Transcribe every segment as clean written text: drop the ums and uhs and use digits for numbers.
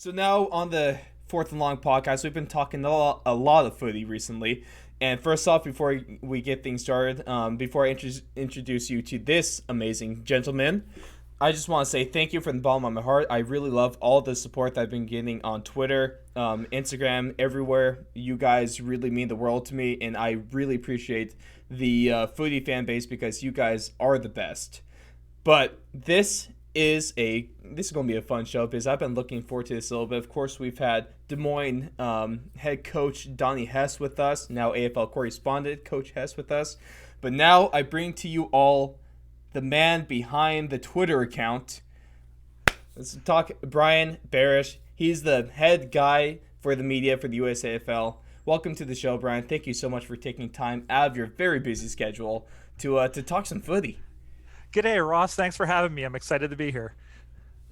So now on the Fourth and Long podcast, we've been talking a lot of footy recently. And first off, before we get things started, before I introduce you to this amazing gentleman, I just want to say thank you from the bottom of my heart. I really love all the support that I've been getting on Twitter, Instagram, everywhere. You guys really mean the world to me, and I really appreciate the footy fan base because you guys are the best. But this is going to be a fun show because I've been looking forward to this a little bit. Of course, we've had Des Moines head coach Donnie Hess with us, now AFL correspondent Coach Hess with us. But now I bring to you all the man behind the Twitter account. Let's talk Brian Bearish. He's the head guy for the media for the USAFL. Welcome to the show, Brian. Thank you so much for taking time out of your very busy schedule to talk some footy. G'day, Ross. Thanks for having me. I'm excited to be here.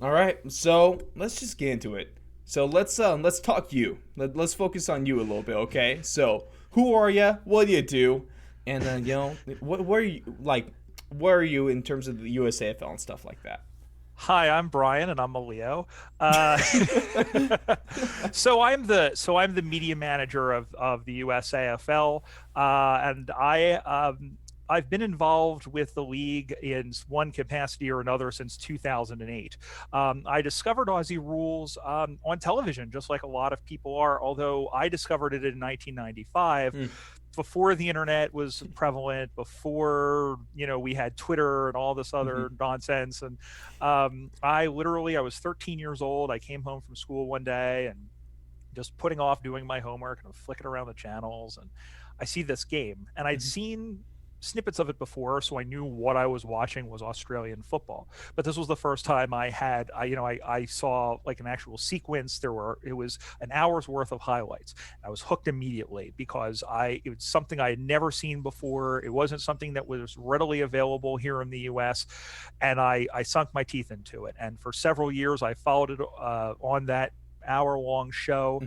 All right, so let's just get into it. So let's talk you. Let's focus on you a little bit, okay? So who are you? What do you do? And then what are you like? Where are you in terms of the USAFL and stuff like that? Hi, I'm Brian, and I'm a Leo. So I'm the media manager of the USAFL, and I've been involved with the league in one capacity or another since 2008. I discovered Aussie rules on television, just like a lot of people are, although I discovered it in 1995. Before the internet was prevalent, before we had Twitter and all this other nonsense. And I was 13 years old. I came home from school one day and just putting off doing my homework, and I'm flicking around the channels, and I see this game, and I'd seen snippets of it before, so I knew what I was watching was Australian football. But this was the first time I saw like an actual sequence. It was an hour's worth of highlights. I was hooked immediately because it was something I had never seen before. It wasn't something that was readily available here in the US, and I sunk my teeth into it. And for several years, I followed it on that hour-long show.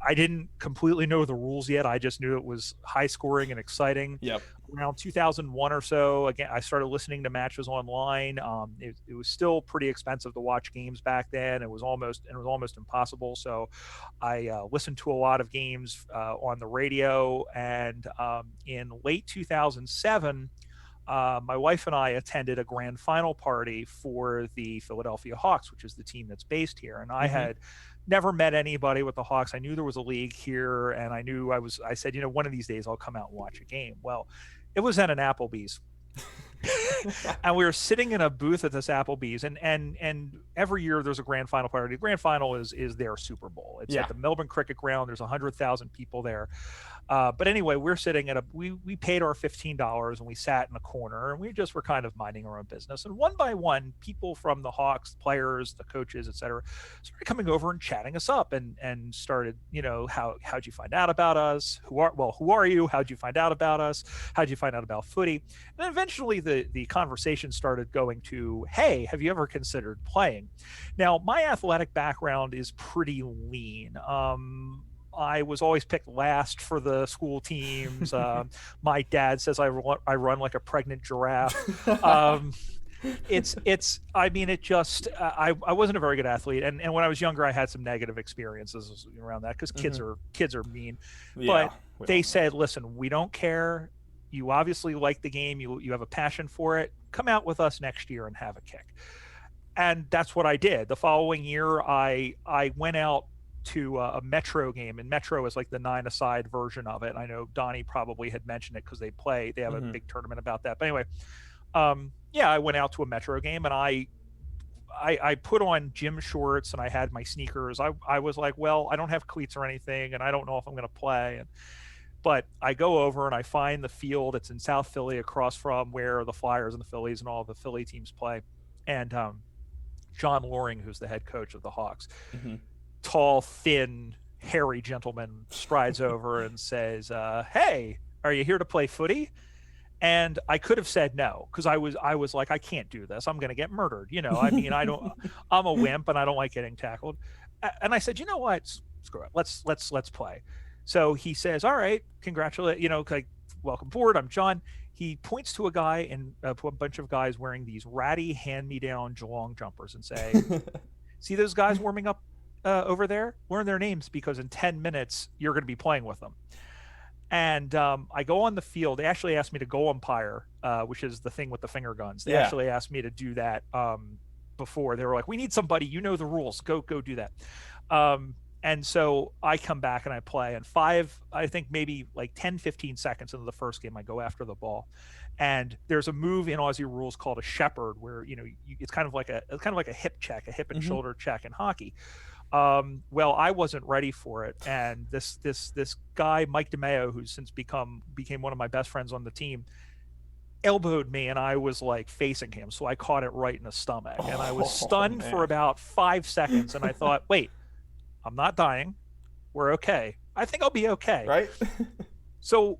I didn't completely know the rules yet. I just knew it was high scoring and exciting. Yep. Around 2001 or so, again, I started listening to matches online. It was still pretty expensive to watch games back then. It was almost impossible. So I listened to a lot of games on the radio. And in late 2007, my wife and I attended a grand final party for the Philadelphia Hawks, which is the team that's based here. And I had never met anybody with the Hawks. I knew there was a league here, and I said, one of these days I'll come out and watch a game. Well, it was at an Applebee's. And we were sitting in a booth at this Applebee's, and every year there's a grand final party. The grand final is their Super Bowl. It's at the Melbourne Cricket Ground. There's 100,000 people there. But anyway, we're sitting we paid our $15 and we sat in a corner, and we just were kind of minding our own business. And one by one, people from the Hawks, players, the coaches, etc., started coming over and chatting us up and started, how'd you find out about us? Who are you? How'd you find out about us? How'd you find out about footy? And then eventually the conversation started going to, hey, have you ever considered playing? Now, my athletic background is pretty lean. I was always picked last for the school teams. My dad says I run like a pregnant giraffe. I wasn't a very good athlete. And when I was younger, I had some negative experiences around that because kids are mean. Yeah, but they said, listen, we don't care. You obviously like the game. You have a passion for it. Come out with us next year and have a kick. And that's what I did. The following year, I went out to a Metro game, and Metro is like the 9-a-side version of it. I know Donnie probably had mentioned it because they have a big tournament about that. But anyway, I went out to a Metro game, and I put on gym shorts and I had my sneakers. I was like, well, I don't have cleats or anything, and I don't know if I'm going to play. But I go over and I find the field. It's in South Philly, across from where the Flyers and the Phillies and all the Philly teams play. And John Loring, who's the head coach of the Hawks, tall, thin, hairy gentleman, strides over and says, hey, are you here to play footy? And I could have said no, because I was like, I can't do this. I'm going to get murdered. I'm a wimp and I don't like getting tackled. And I said, you know what? Screw it. Let's play. So he says, all right, welcome aboard. I'm John. He points to a guy and to a bunch of guys wearing these ratty hand-me-down Geelong jumpers and say, see those guys warming up over there, learn their names because in 10 minutes you're going to be playing with them. And I go on the field. They actually asked me to go umpire, which is the thing with the finger guns. They Yeah. actually asked me to do that before. They were like, "We need somebody. You know the rules. Go do that." And so I come back and I play. And I think maybe like 10, 15 seconds into the first game, I go after the ball. And there's a move in Aussie rules called a shepherd, where it's kind of like a hip check, a hip and Mm-hmm. shoulder check in hockey. Well, I wasn't ready for it, and this guy Mike DeMeo, who's since became one of my best friends on the team, elbowed me, and I was like facing him, so I caught it right in the stomach, and I was Oh stunned for man. about 5 seconds, and I thought, wait, I'm not dying, we're okay. I think I'll be okay. Right? So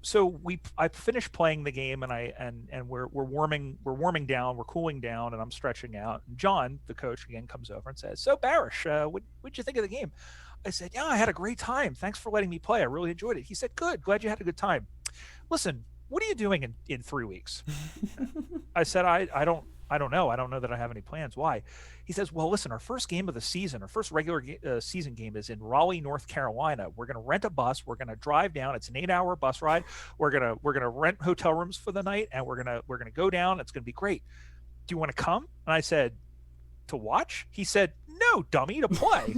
I finished playing the game, and we're warming down, we're cooling down, and I'm stretching out. And John, the coach, again comes over and says, "So Bearish, what'd you think of the game?" I said, "Yeah, I had a great time. Thanks for letting me play. I really enjoyed it." He said, "Good, glad you had a good time. Listen, what are you doing in 3 weeks?" I said, I don't know. I don't know that I have any plans. Why? He says, "Well, listen, our first game of the season, our first regular season game is in Raleigh, North Carolina. We're going to rent a bus. We're going to drive down. It's an 8-hour bus ride. We're gonna rent hotel rooms for the night, and we're gonna go down. It's going to be great. Do you want to come?" And I said, "To watch?" He said, "No, dummy, to play."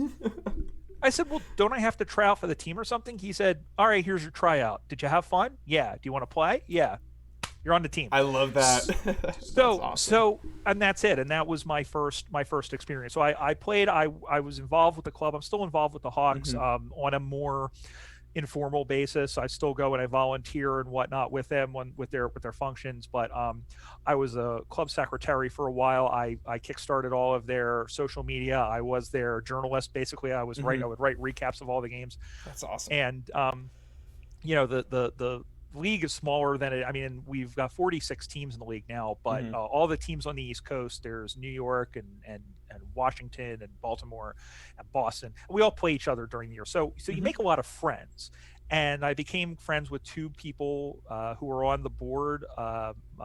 I said, "Well, don't I have to try out for the team or something?" He said, "All right, here's your tryout. Did you have fun? Yeah. Do you want to play? Yeah. You're on the team." I love that. That's so awesome. so and that's it, and that was my first experience. So I played. I was involved with the club. I'm still involved with the Hawks Hmm. on a more informal basis. I still go and I volunteer and whatnot with them with their functions. But I was a club secretary for a while. I kickstarted all of their social media. I was their journalist. Basically, I Hmm. would write recaps of all the games. That's awesome. And the league is smaller than it. I mean, we've got 46 teams in the league now, but Hmm. all the teams on the East Coast, there's New York and Washington and Baltimore and Boston. We all play each other during the year, so you Hmm. make a lot of friends. And I became friends with two people who were on the board,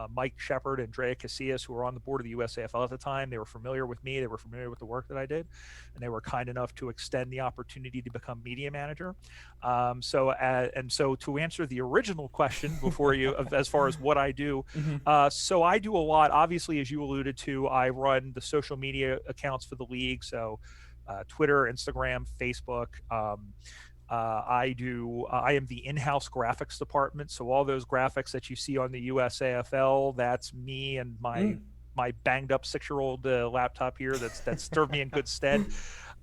Mike Shepard and Drea Casillas, who were on the board of the USAFL at the time. They were familiar with me. They were familiar with the work that I did, and they were kind enough to extend the opportunity to become media manager. So to answer the original question before you, as far as what I do, Hmm. so I do a lot. Obviously, as you alluded to, I run the social media accounts for the league. So Twitter, Instagram, Facebook. I am the in-house graphics department. So all those graphics that you see on the USAFL, that's me and my banged up 6-year-old laptop here. That's served me in good stead.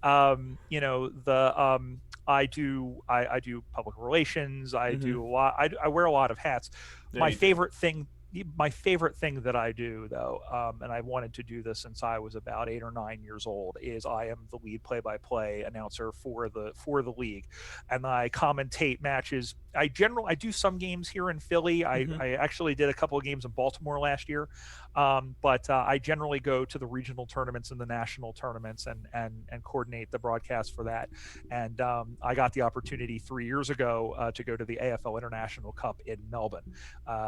The I do public relations. I Hmm. do a lot. I wear a lot of hats. Yeah, My you do. favorite thing my favorite thing that I do, though, and I wanted to do this since I was about 8 or 9 years old, is I am the lead play-by-play announcer for the league, and I commentate matches. I do some games here in Philly. Hmm. I actually did a couple of games in Baltimore last year, but I generally go to the regional tournaments and the national tournaments and coordinate the broadcast for that. And I got the opportunity 3 years ago to go to the AFL International Cup in Melbourne.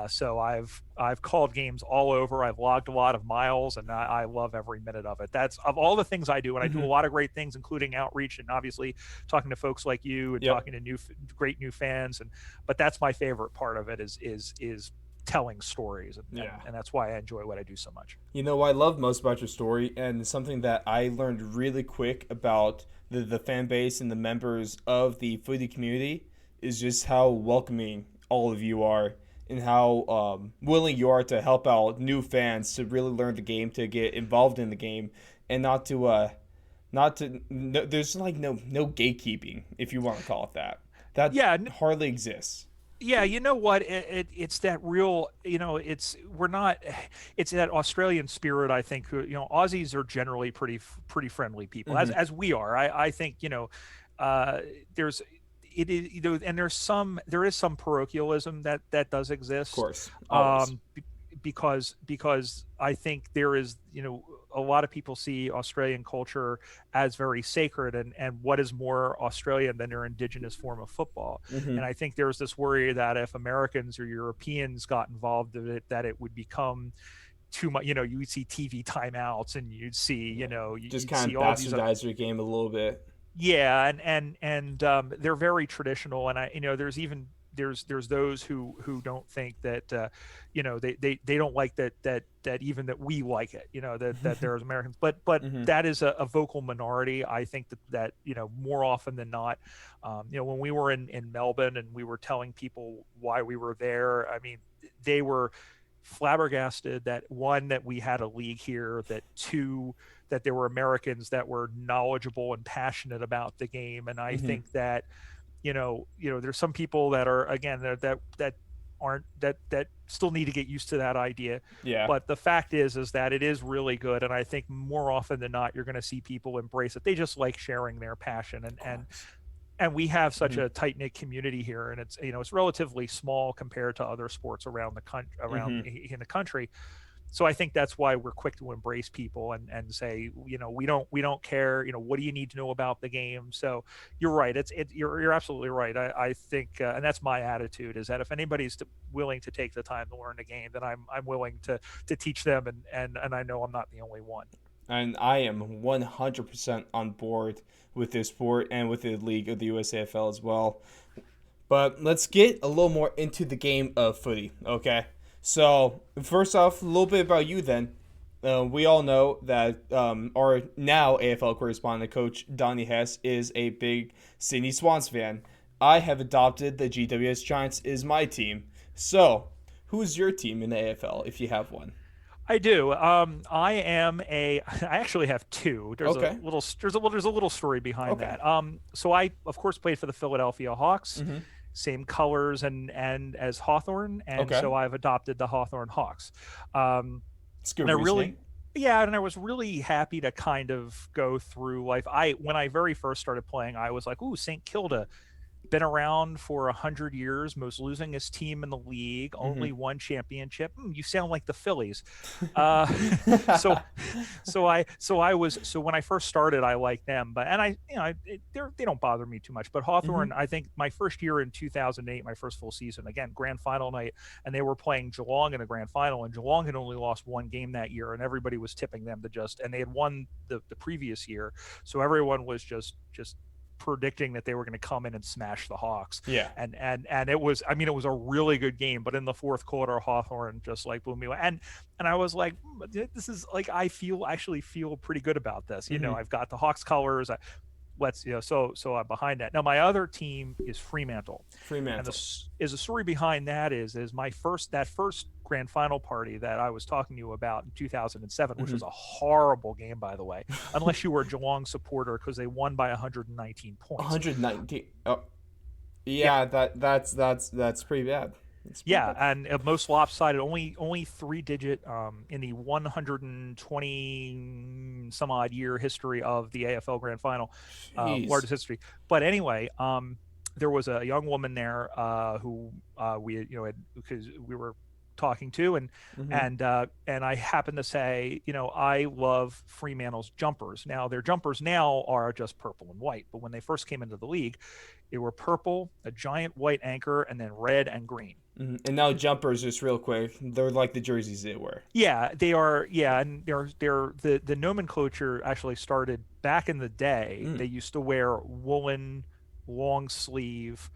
So I've called games all over. I've logged a lot of miles, and I love every minute of it. That's of all the things I do, and I do Hmm. a lot of great things, including outreach and obviously talking to folks like you and Yep. talking to great new fans. And but that's my favorite part of it is telling stories, Yeah. and that's why I enjoy what I do so much. You know what I love most about your story, and something that I learned really quick about the fan base and the members of the Footy community is just how welcoming all of you are, and how willing you are to help out new fans to really learn the game, to get involved in the game, and not to no, there's like no gatekeeping, if you want to call it that. That Yeah, hardly exists. yeah, you know what, it's that real, we're not, it's that Australian spirit. I think, Aussies are generally pretty friendly people, as Hmm. as we are. I think, uh there's it is, and there is some parochialism that does Of exist, course, always. um because I think there is, a lot of people see Australian culture as very sacred, and what is more Australian than their indigenous form of football. And Hmm. I think there's this worry that if Americans or Europeans got involved in it, that it would become too much. You would see TV timeouts, and you'd see, Yeah. Just you'd kind see of all these bastardize your game a little bit. Yeah, and they're very traditional, and there's those who don't think that they don't like that even that we like it, that there's Americans, but Hmm. that is a vocal minority. I think that more often than not, when we were in Melbourne and we were telling people why we were there, I mean, they were flabbergasted that one, that we had a league here, that two, that there were Americans that were knowledgeable and passionate about the game. And I Hmm. think that there's some people that are, again, that aren't, that still need to get used to that idea. Yeah, But the fact is that it is really good, and I think more often than not you're going to see people embrace it. They just like sharing their passion, of course. and we have such Hmm. a tight knit community here, and it's relatively small compared to other sports around the around Hmm. in the country. So I think that's why we're quick to embrace people and say, we don't care, what do you need to know about the game? So you're right. You're absolutely right. I think, and that's my attitude, is that if anybody's willing to take the time to learn the game, then I'm willing to teach them, and I know I'm not the only one. And I am 100% on board with this sport and with the league of the USAFL as well. But let's get a little more into the game of footy, okay? So, first off, a little bit about you then. We all know that our now AFL correspondent, Coach Donnie Hess, is a big Sydney Swans fan. I have adopted the GWS Giants is my team. So, who's your team in the AFL if you have one? I do. I am a. I actually have two. Okay. There's a little story behind Okay. that. So I of course played for the Philadelphia Hawks, Mm-hmm. same colors and as Hawthorn, and Okay. so I've adopted the Hawthorn Hawks. Um, It's good and I reasoning. really, yeah, and I was really happy to kind of go through life. When I very first started playing, I was like, ooh, St. Kilda, been around for 100 years, most losingest team in the league, only Mm-hmm. one championship. You sound like the Phillies. Uh, so, so when I first started, I liked them, but and I, they don't bother me too much. But Mm-hmm. Hawthorn, I think my first year in 2008, my first full season, again, grand final night, and they were playing Geelong in the grand final, and Geelong had only lost one game that year, and everybody was tipping them to and they had won the previous year, so everyone was just predicting that they were going to come in and smash the Hawks. Yeah. And it was, I mean, it was a really good game, but in the fourth quarter, Hawthorne just like blew me away. And I was like, this is like, actually feel pretty good about this. Mm-hmm. I've got the Hawks colors. So I'm behind that. Now my other team is Fremantle, and Fremantle. this is a story behind that is that first grand final party that I was talking to you about in 2007, which Mm-hmm. was a horrible game, by the way, unless you were a Geelong supporter, because they won by 119 points. 119. Oh, Yeah, yeah. That's pretty bad. That's pretty yeah, bad. and most lopsided, only three digit in the 120 some odd year history of the AFL Grand Final, Jeez. largest history. But anyway, there was a young woman there who we had, because we were talking to, Mm-hmm. and I happened to say, I love Fremantle's jumpers. Now their jumpers now are just purple and white, but when they first came into the league, they were purple, a giant white anchor, and then red and green. Mm-hmm. And now jumpers, just real quick, they're like the jerseys they wear. Yeah, they are. Yeah, and they're the nomenclature actually started back in the day. Mm. They used to wear woolen long sleeve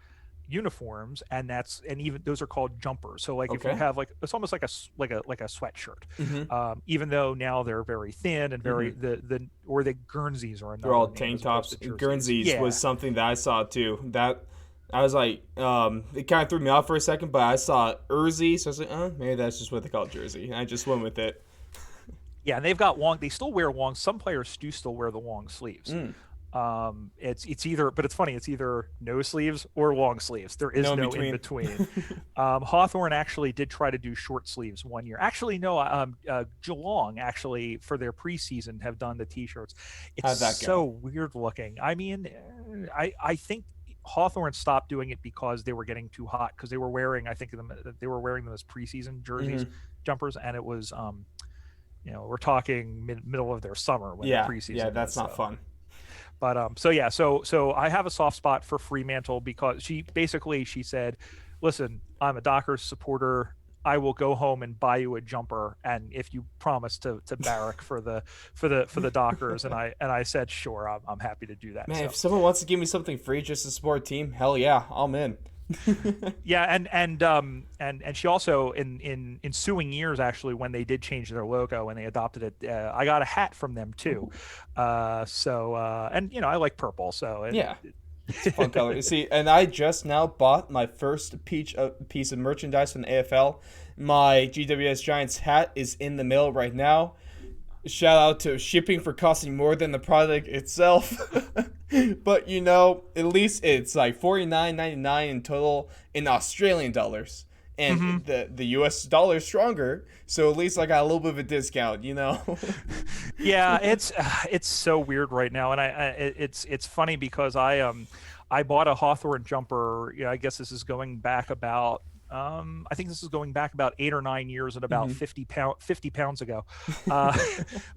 uniforms, and even those are called jumpers. So like if you Okay. have like, it's almost like like a sweatshirt. Mm-hmm. Even though now they're very thin and very Mm-hmm. the Guernseys are They're another all name tank as opposed tops. to jerseys. Guernseys was Yeah. something that I saw too. That I was like, it kind of threw me off for a second, but I saw Erzy, so I was like, oh, maybe that's just what they call it, jersey. And I just went with it. Yeah, and they've got long. They still wear long. Some players do still wear the long sleeves. Mm. It's either, but it's funny. It's either no sleeves or long sleeves. There is No in no in between. between. Hawthorne actually did try to do short sleeves one year. Actually, no. Geelong actually for their preseason have done the t-shirts. It's How'd that so go? weird looking. I mean, I think Hawthorne stopped doing it because they were getting too hot, because they were wearing, I think they were wearing them as preseason jerseys, Mm-hmm. jumpers, and it was we're talking middle of their summer when the Yeah, yeah, preseason that's was. not So, fun. but so yeah, so I have a soft spot for Fremantle because she said, "Listen, I'm a Dockers supporter. I will go home and buy you a jumper, and if you promise to barrack for the Dockers. And I said, sure, I'm happy to do that. Man, So if someone wants to give me something free just to support a team, hell yeah, I'm in. yeah, and she also in ensuing years, actually, when they did change their logo and they adopted it, I got a hat from them too. And I like purple, so Yeah, it's a fun color. You see, and I just now bought my first piece of merchandise from the AFL. My GWS Giants hat is in the mail right now. Shout out to shipping for costing more than the product itself. But at least it's like $49.99 in total in Australian dollars. hmm And the US dollar is stronger, so at least I got a little bit of a discount, Yeah, it's so weird right now, and it's funny because I bought a Hawthorne jumper. I guess this is going back about I think this is going back about 8 or 9 years, and about Hmm. 50 pounds ago. Uh,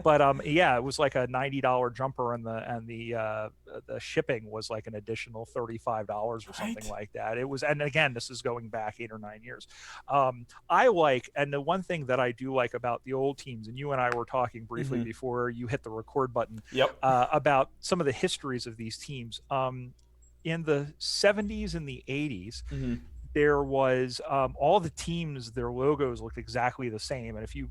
but yeah, it was like a $90 jumper, and the shipping was like an additional $35 or something Right? like that. It was, and again, this is going back 8 or 9 years. And the one thing that I do like about the old teams, and you and I were talking briefly Hmm. before you hit the record button, Yep. about some of the histories of these teams. In the 70s and the 80s, Hmm. there was all the teams, their logos looked exactly the same. And if you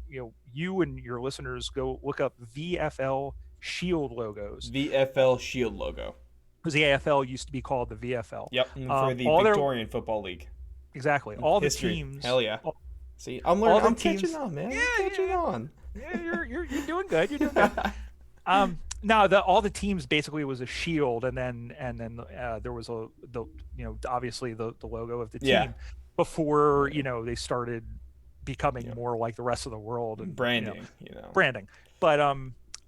and your listeners go look up VFL Shield logos, VFL Shield logo. because the AFL used to be called the VFL. Yep, for the All their Victorian Football League. Exactly, all the History. teams, Hell yeah. See, I'm all learning. the I'm catching teams. on, man. Yeah, I'm catching yeah, on. yeah. You're doing good. You're doing good. No, all the teams basically was a shield, and then there was obviously the logo of the Yeah. team before they started becoming Yep. more like the rest of the world, and Branding. branding. But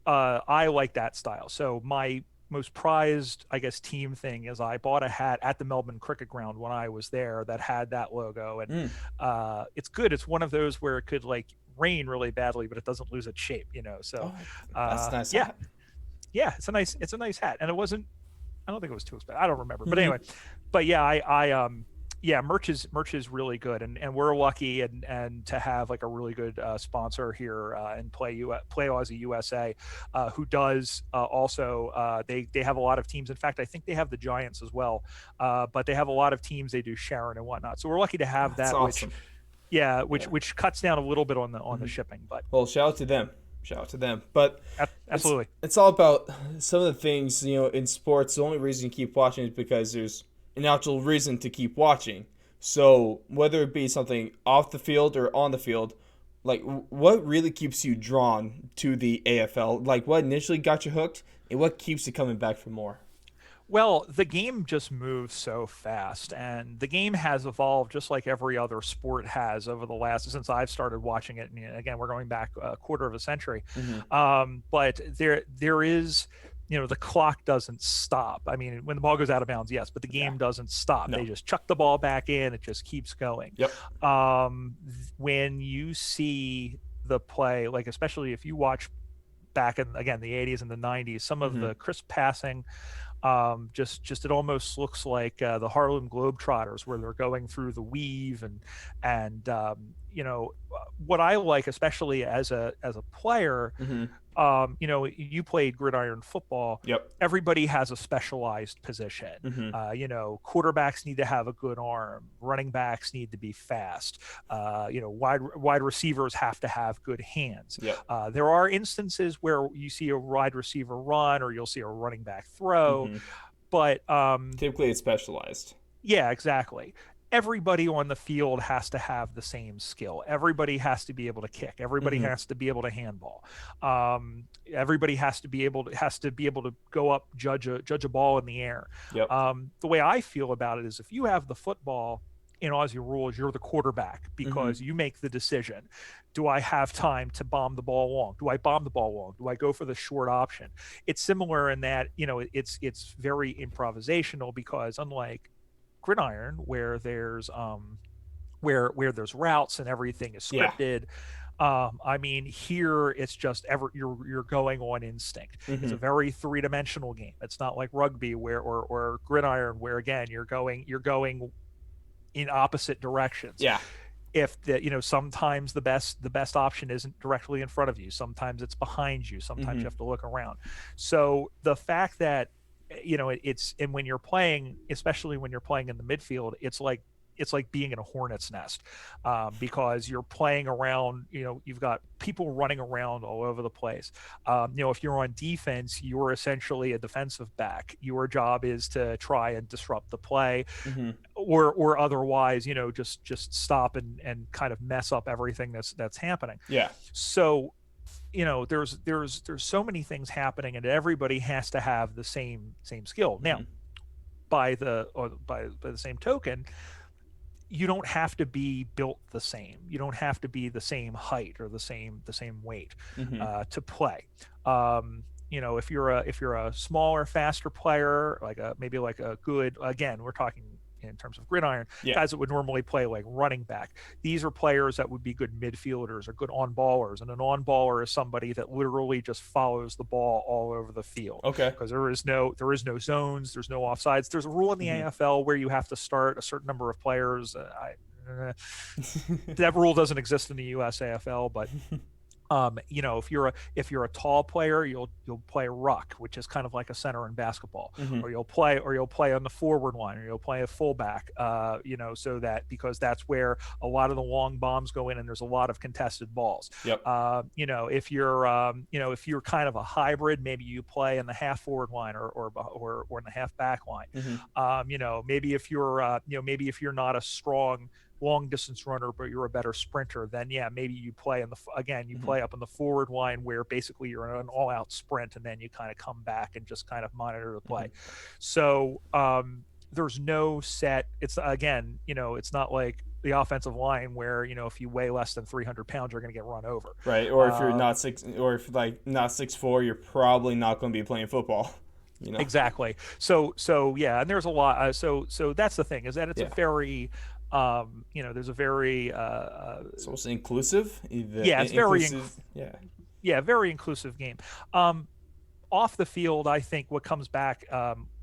I like that style. So my most prized, I guess, team thing is I bought a hat at the Melbourne Cricket Ground when I was there that had that logo, and Mm. it's good. It's one of those where it could like rain really badly, but it doesn't lose its shape. So Oh, that's a nice yeah, hat. yeah, it's a nice hat, and it wasn't. I don't think it was too expensive. I don't remember, but Hmm. anyway, but yeah, yeah, merch is really good, and we're lucky and to have like a really good sponsor here in Play Aussie USA, who does also they have a lot of teams. In fact, I think they have the Giants as well, but they have a lot of teams. They do Sharon and whatnot, so we're lucky to have That's that. Which awesome. yeah, Yeah. which cuts down a little bit on the Hmm. shipping, but Well, shout out to them. Shout out to them. But it's absolutely. it's all about some of the things in sports. The only reason you keep watching is because there's an actual reason to keep watching. So whether it be something off the field or on the field, like what really keeps you drawn to the AFL? Like what initially got you hooked, and what keeps you coming back for more? Well, the game just moves so fast, and the game has evolved just like every other sport has over the last since I've started watching it. And again, we're going back a quarter of a century, Hmm. but there is. The clock doesn't stop. I mean, when the ball goes out of bounds, yes, but the Yeah. game doesn't stop. They No. just chuck the ball back in. It just keeps going. Yep. When you see the play, like especially if you watch back in again the 80s and the 90s, some of Hmm. the crisp passing, just it almost looks like the Harlem Globetrotters, where they're going through the weave, and what I like, especially as a player. Hmm. You played gridiron football. Yep. Everybody has a specialized position. Hmm. Quarterbacks need to have a good arm. Running backs need to be fast. Wide receivers have to have good hands. Yep. There are instances where you see a wide receiver run, or you'll see a running back throw, Hmm. but Typically, it's specialized. yeah, exactly. Everybody on the field has to have the same skill. Everybody has to be able to kick. Everybody Hmm. has to be able to handball. Everybody has to be able to go up, judge a ball in the air. Yep. The way I feel about it is, if you have the football in Aussie rules, you're the quarterback Hmm. because you make the decision. Do I have time to bomb the ball long? Do I bomb the ball long? Do I go for the short option? It's similar in that it's very improvisational, because unlike gridiron, where there's routes and everything is Yeah. scripted, I mean, here it's just you're going on instinct. It's Hmm. a very three-dimensional game. It's not like rugby or gridiron, where again you're going in opposite directions. Yeah. if the, sometimes the best option isn't directly in front of you, sometimes it's behind you, sometimes Mm-hmm. you have to look around. So the fact that, it's, and when you're playing, especially when you're playing in the midfield, it's like being in a hornet's nest, because you're playing around. You've got people running around all over the place. If you're on defense, you're essentially a defensive back. Your job is to try and disrupt the play, Mm-hmm. or otherwise, just stop and kind of mess up everything that's happening. Yeah. So, there's so many things happening, and everybody has to have the same skill. Now, Mm-hmm. by the same token, you don't have to be built the same. You don't have to be the same height or the same weight, Mm-hmm. to play. If you're a smaller, faster player, maybe like a good, again, we're talking in terms of gridiron, Yeah. guys that would normally play like running back. These are players that would be good midfielders or good on ballers. And an on baller is somebody that literally just follows the ball all over the field, Okay. because there is no zones, there's no offsides. There's a rule in the Mm-hmm. AFL where you have to start a certain number of players. That rule doesn't exist in the USAFL, but if you're a tall player, you'll play ruck, which is kind of like a center in basketball, Mm-hmm. or you'll play on the forward line, or you'll play a fullback, so that, because that's where a lot of the long bombs go in, and there's a lot of contested balls. Yep. If you're kind of a hybrid, maybe you play in the half forward line, or in the half back line. Mm-hmm. Maybe if you're not a strong long distance runner, but you're a better sprinter, then yeah, maybe you play Mm-hmm. play up in the forward line, where basically you're in an all out sprint, and then you kind of come back and just kind of monitor the play. Mm-hmm. So there's no set. It's, again, it's not like the offensive line where, if you weigh less than 300 pounds, you're going to get run over. Right. Or if you're not six, or if like not 6'4", you're probably not going to be playing football. Exactly. So yeah, and there's a lot. So that's the thing, is that it's a Yeah. very, there's a very, It's also inclusive. yeah, it's very Inclusive. Yeah. yeah, very inclusive game. Off the field, I think what comes back,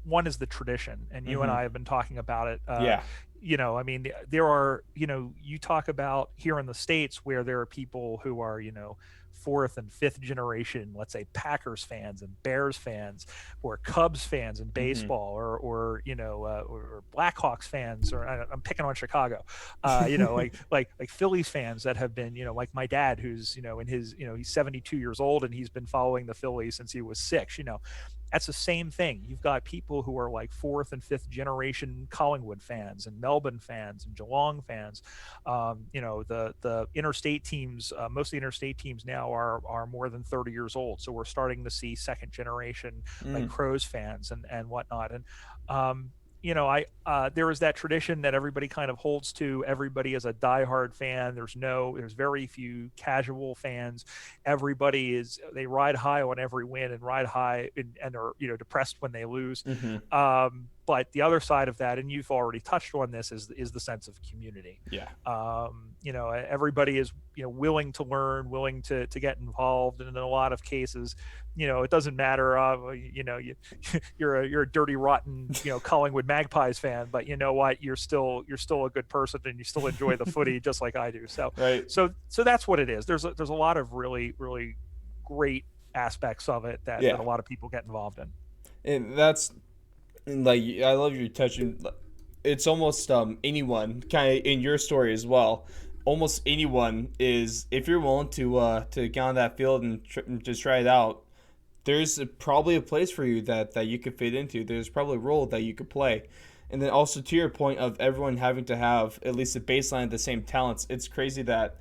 one is the tradition, and you and Mm-hmm. I have been talking about it. Yeah. I mean, there are, you talk about here in the States where there are people who are, fourth and fifth generation, let's say Packers fans and Bears fans, or Cubs fans in Mm-hmm. baseball, or Blackhawks fans, or I'm picking on Chicago, like Phillies fans that have been, like my dad, who's, he's 72 years old, and he's been following the Phillies since he was 6. That's the same thing. You've got people who are like fourth and fifth generation Collingwood fans, and Melbourne fans, and Geelong fans. The interstate teams, most of the interstate teams now are more than 30 years old. So we're starting to see second generation, like Mm. Crows fans and whatnot. And there is that tradition that everybody kind of holds to. Everybody is a diehard fan. There's very few casual fans. They ride high on every win, and ride high and are, depressed when they lose. Mm-hmm. But the other side of that, and you've already touched on this, is the sense of community. Yeah. Everybody is, willing to learn, willing to get involved, and in a lot of cases, it doesn't matter. You're a dirty, rotten, Collingwood Magpies fan, but you know what? You're still a good person, and you still enjoy the footy just like I do. So Right. so that's what it is. There's a lot of really, really great aspects of it that Yeah. a lot of people get involved in. And that's like, I love you touching. It's almost anyone, kind of in your story as well. Almost anyone is, if you're willing to get on that field and just try it out. There's probably a place for you that you could fit into. There's probably a role that you could play. And then also, to your point of everyone having to have at least a baseline of the same talents, it's crazy that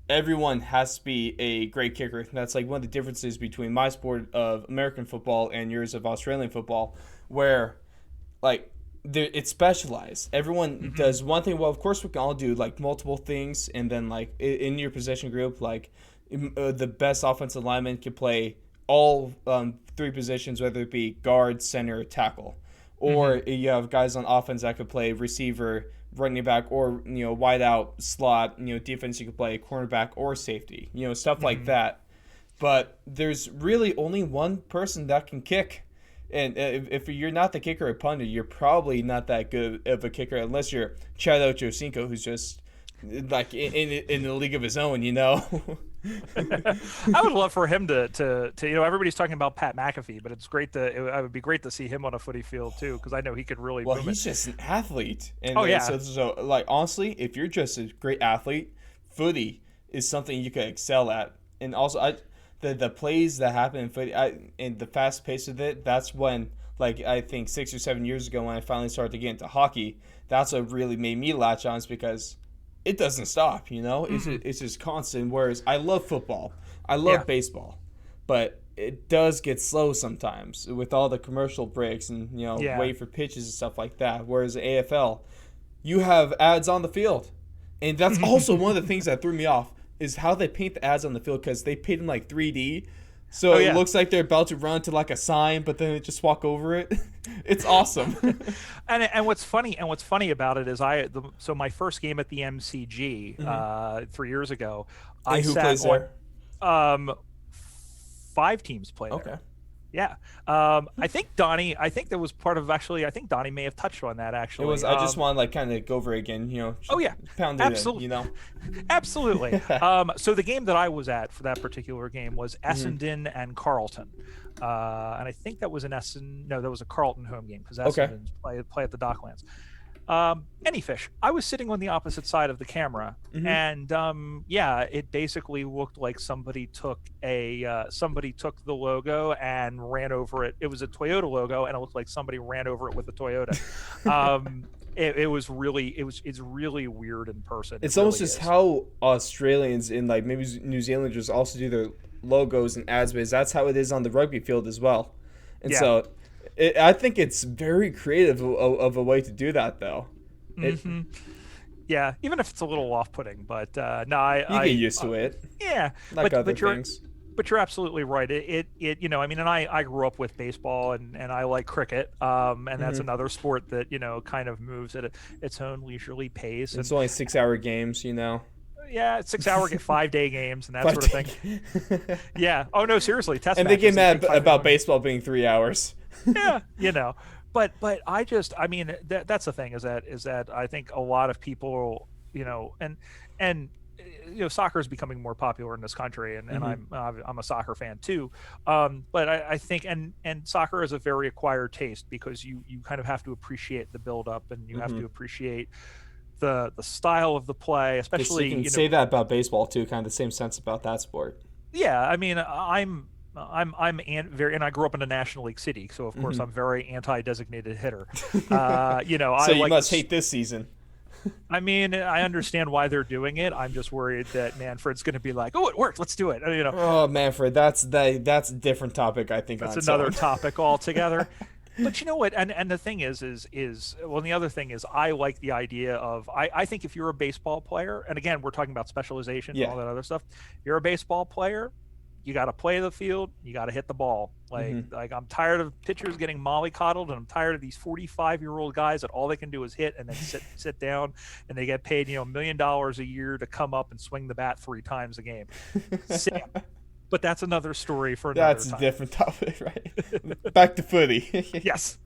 everyone has to be a great kicker. That's like one of the differences between my sport of American football and yours of Australian football, where like it's specialized. Everyone Mm-hmm. does one thing. Well, of course, we can all do like multiple things, and then like in your position group, like the best offensive lineman can play all 3 positions, whether it be guard, center, or tackle. Or Mm-hmm. you have guys on offense that could play receiver, running back, or wide out slot. Defense, you could play cornerback or safety. Stuff like Mm-hmm. that. But there's really only one person that can kick. And if you're not the kicker or punter, you're probably not that good of a kicker, unless you're Chad Ochocinco, who's just like in a league of his own, you know. I would love for him to everybody's talking about Pat McAfee, but it would be great to see him on a footy field too, because I know he could really Well, boom it. he's just an athlete, and Oh yeah. so like honestly, if you're just a great athlete, footy is something you could excel at. And also, the plays that happen in footy, and the fast pace of it, that's when, like, I think 6 or 7 years ago when I finally started to get into hockey, that's what really made me latch on, is because it doesn't stop, you know? It's just constant. Whereas I love football, I love baseball, but it does get slow sometimes with all the commercial breaks and, wait for pitches and stuff like that. Whereas the AFL, you have ads on the field. And that's also one of the things that threw me off, is how they paint the ads on the field, because they paint them like 3D. So it looks like they're about to run to like a sign, but then they just walk over it. It's awesome. and what's funny about it is so my first game at the MCG 3 years ago, Who plays there? 5 teams play there. Okay. Yeah. I think Donnie may have touched on that actually. It was, I just want to like kind of go over it again, Oh yeah. Pound it Absolutely. in, Absolutely. So the game that I was at for that particular game was Essendon and Carlton. And I think that was that was a Carlton home game, because Essendon play at the Docklands. Any fish. I was sitting on the opposite side of the camera, and it basically looked like somebody took the logo and ran over it. It was a Toyota logo, and it looked like somebody ran over it with a Toyota. It's really weird in person. It's almost just how Australians and like maybe New Zealanders also do their logos and ads, because that's how it is on the rugby field as well. And so I think it's very creative of a way to do that, though. Yeah, even if it's a little off-putting, but I get used to it. Yeah, like other things. But you're absolutely right. And I grew up with baseball, and I like cricket, and that's another sport that kind of moves at its own leisurely pace. It's only 6-hour games, Yeah, it's 6-hour 5-day games and that sort of thing. Yeah. Oh no, seriously, test. And they get mad about baseball being 3 hours. Yeah, but that's the thing, is that I think a lot of people, and soccer is becoming more popular in this country, and I'm a soccer fan too. But I think and soccer is a very acquired taste, because you kind of have to appreciate the build up, and you have to appreciate the style of the play, especially. You can say that about baseball too, kind of the same sense about that sport. Yeah, I mean, I'm very, and I grew up in a National League city, so of course I'm very anti-designated hitter. So you must hate this season. I mean, I understand why they're doing it. I'm just worried that Manfred's going to be like, "Oh, it worked. Let's do it." Oh, Manfred, that's a different topic. I think that's another topic altogether. But you know what? And the thing is the other thing is, I like the idea of, I think if you're a baseball player, and again, we're talking about specialization and all that other stuff. If you're a baseball player, you got to play the field. You got to hit the ball. Like I'm tired of pitchers getting mollycoddled, and I'm tired of these 45-year-old guys that all they can do is hit and then sit down, and they get paid $1 million a year to come up and swing the bat 3 times a game. But that's another story for another time. That's a different topic, right? Back to footy. Yes.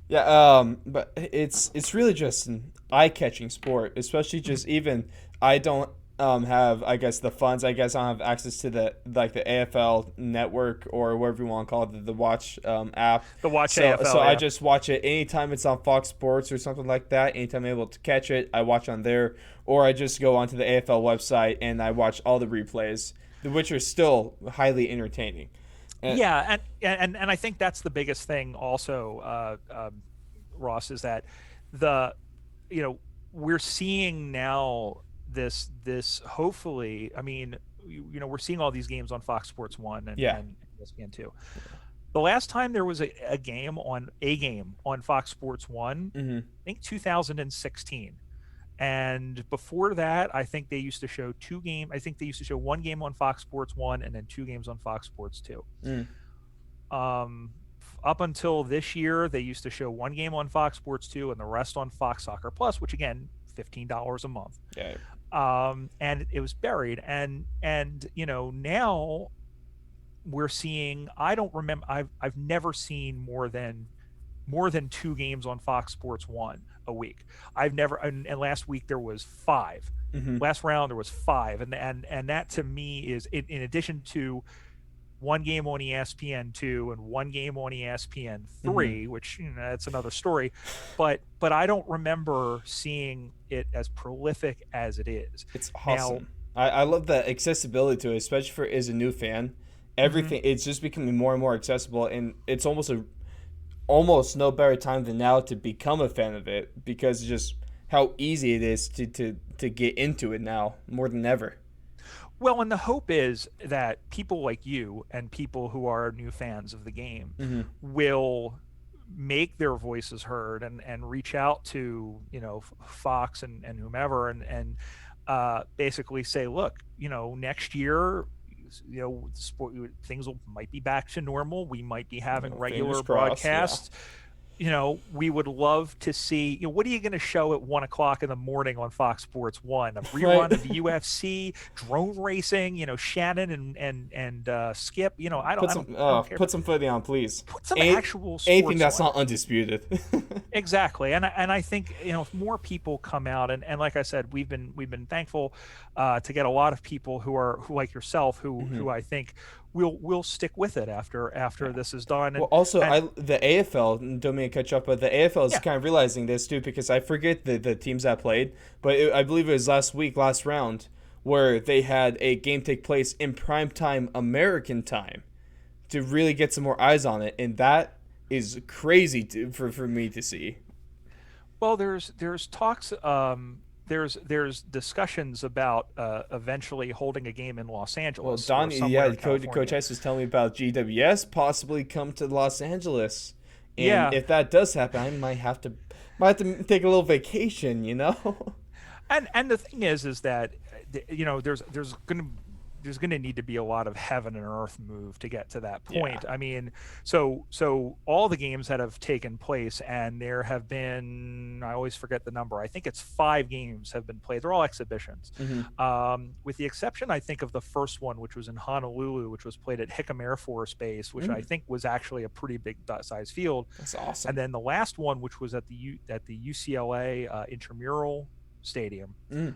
Yeah, but it's really just an eye-catching sport, especially just even I don't have, I guess, the funds. I guess I don't have access to the AFL network, or whatever you want to call it, the Watch app. The Watch AFL. So I just watch it anytime it's on Fox Sports or something like that. Anytime I'm able to catch it, I watch on there, or I just go onto the AFL website and I watch all the replays, which are still highly entertaining. And I think that's the biggest thing also, Ross, is that we're seeing now this hopefully, I mean, we're seeing all these games on Fox Sports 1 and ESPN 2. The last time there was a game on Fox Sports 1, I think 2016. And before that, I think they used to show 2 games. I think they used to show 1 game on Fox Sports 1 and then 2 games on Fox Sports 2. Up until this year, they used to show 1 game on Fox Sports 2 and the rest on Fox Soccer Plus, which again, $15 a month. Yeah. And it was buried. And now we're seeing, I don't remember, I've never seen more than more than 2 games on Fox Sports 1 a week. I've never, and last week there was 5. Hmm. Last round there was 5, and that to me is in addition to 1 game on ESPN2 and 1 game on Hmm. ESPN3, which that's another story. But I don't remember seeing it as prolific as it is It's now. awesome. I love the accessibility to it, especially for as a new fan. Mhm. Everything it's just becoming more and more accessible, and it's almost no better time than now to become a fan of it because just how easy it is to get into it now more than ever. Well, and the hope is that people like you and people who are new fans of the game Hmm. will make their voices heard and reach out to Fox and whomever and basically say, look, next year, sport things might be back to normal. We might be having Fingers regular crossed. Yeah. broadcasts. We would love to see, what are you going to show at 1 o'clock in the morning on Fox Sports 1? A Right. rerun of the UFC, drone racing, Shannon and Skip. I don't care. Put some footy on, please. Put some Ain't actual Anything sports that's on. not undisputed. Exactly, and I think if more people come out and like I said, we've been thankful to get a lot of people who like yourself who Hmm. I think will stick with it after Yeah. this is done Well, also, and the AFL. Don't mean to catch up, but the AFL is yeah. kind of realizing this too because I forget the teams that played, but I believe it was last round, where they had a game take place in prime time American time to really get some more eyes on it, and that is crazy for me to see. Well, there's talks. There's discussions about eventually holding a game in Los Well, Angeles or Donnie, somewhere yeah, in Coach California. Ice was telling me about GWS possibly come to Los Angeles, and Yeah, if that does happen, I might have to take a little vacation, you know. and the thing is that there's gonna need to be a lot of heaven and earth move to get to that Yeah. point. I mean, so all the games that have taken place, and there have been, I always forget the number. I think it's 5 games have been played. They're all exhibitions, Hmm. with the exception, I think, of the first one, which was in Honolulu, which was played at Hickam Air Force Base, which I Mm, think was actually a pretty big size field. that's And awesome. then the last one, which was at the UCLA intramural stadium Mm,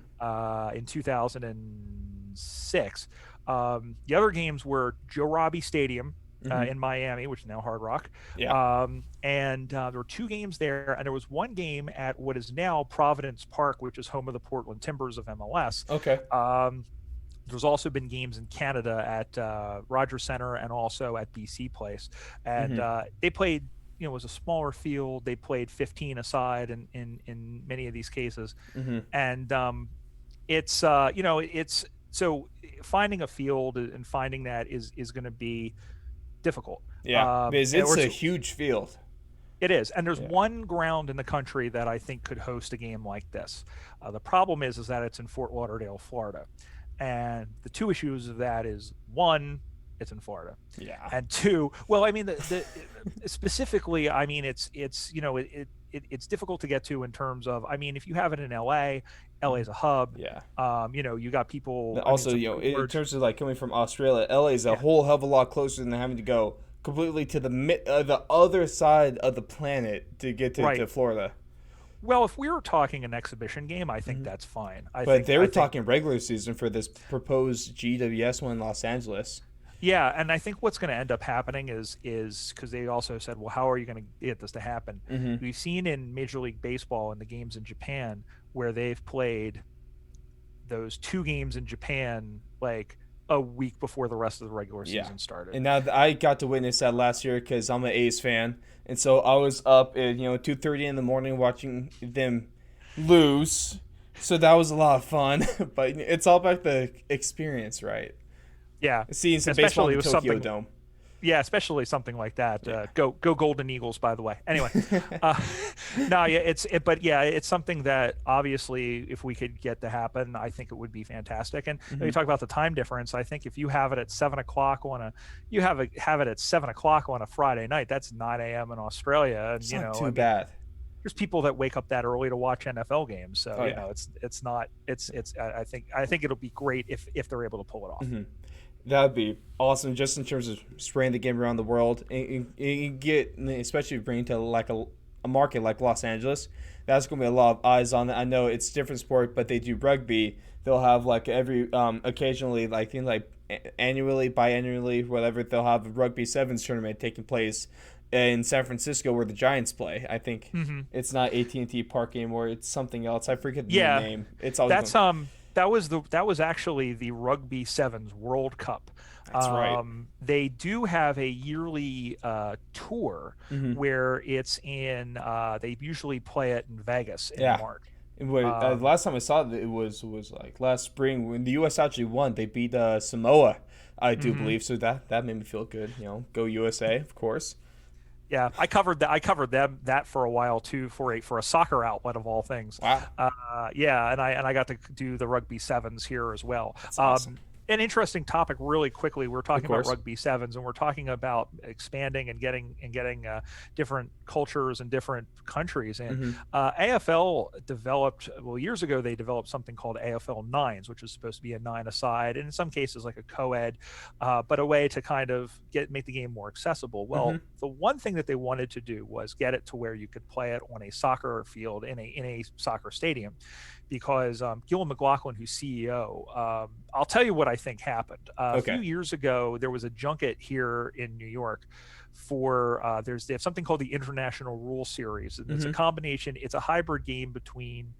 in 2006. The other games were Joe Robbie Stadium hmm. in Miami, which is now Hard Rock, Yeah. and there were 2 games there, and there was 1 game at what is now Providence Park, which is home of the Portland Timbers of MLS. Okay. Um, there's also been games in Canada at Rogers Center and also at BC Place, and Hmm. they played. It was a smaller field. They played 15 aside in many of these cases, Hmm. and it's so finding a field and finding that is going to be difficult. Yeah. Because Or it's a huge field. it is, and there's Yeah. one ground in the country that I think could host a game like this. The problem is that it's in Fort Lauderdale, Florida, and the two issues of that is one, it's in Florida, Yeah. and two, well, I mean specifically, I mean it's difficult to get to in terms of, I mean, if you have it in LA, LA Mhm. is a hub. Yeah. You got people. I mean, Also, some in large. terms of like coming from Australia, LA is a Yeah, whole hell of a lot closer than having to go completely to the other side of the planet to get right. to Florida. Well, if we were talking an exhibition game, I think Hmm. that's fine. I But think they I were think talking regular season for this proposed GWS one in Los Angeles. Yeah, and I think what's going to end up happening is because they also said, well, how are you going to get this to happen? Hmm. We've seen in Major League Baseball in the games in Japan where they've played those 2 games in Japan like a week before the rest of the regular Yeah. season started. And now I got to witness that last year because I'm an A's fan, and so I was up at 2:30 in the morning watching them lose. So that was a lot of fun, but it's all about the experience, right? Yeah, Seeing some baseball in especially the with Tokyo something. Dome. Yeah, especially something like that. Yeah. Go Golden Eagles, by the way. Anyway, uh, no, yeah, but yeah, it's something that obviously, if we could get to happen, I think it would be fantastic. And you Hmm. talk about the time difference. I think if you have it at 7 o'clock you have it at 7 o'clock on a Friday night. That's 9 a.m. in Australia, and It's not I too mean, bad. there's people that wake up that early to watch NFL games. So Oh yeah. it's not it's I think it'll be great if they're able to pull it off. Hmm. That'd be awesome, just in terms of spreading the game around the world. And get, especially bringing to like a market like Los Angeles. That's going to be a lot of eyes on it. I know it's different sport, but they do rugby. They'll have like every occasionally like things like annually, biannually, whatever. They'll have a rugby sevens tournament taking place in San Francisco where the Giants play. I think it's not AT&T Park anymore. It's something else. I forget the new Yeah, name. It's always that's that was actually the Rugby Sevens World Cup. That's right. They do have a yearly tour where it's in. They usually play it in Vegas in Yeah. March. Last time I saw it, it was like last spring when the U.S. actually won. They beat Samoa, I do believe. So that made me feel good. Go USA, of course. Yeah, I covered that. I covered that for a while too for a soccer outlet of all things. Wow, Yeah, and I got to do the rugby sevens here as well. that's awesome. An interesting topic, really quickly. We're talking about course. rugby sevens, and we're talking about expanding and getting different cultures and different countries. And AFL developed years ago. They developed something called AFL nines, which was supposed to be a 9-a-side, and in some cases like a co-ed, but a way to kind of make the game more accessible. Well, the one thing that they wanted to do was get it to where you could play it on a soccer field in a soccer stadium. Because Gil McLaughlin, who's CEO, I'll tell you what I think happened. A few years ago, there was a junket here in New York for they have something called the International Rules Series, and it's a combination. It's a hybrid game between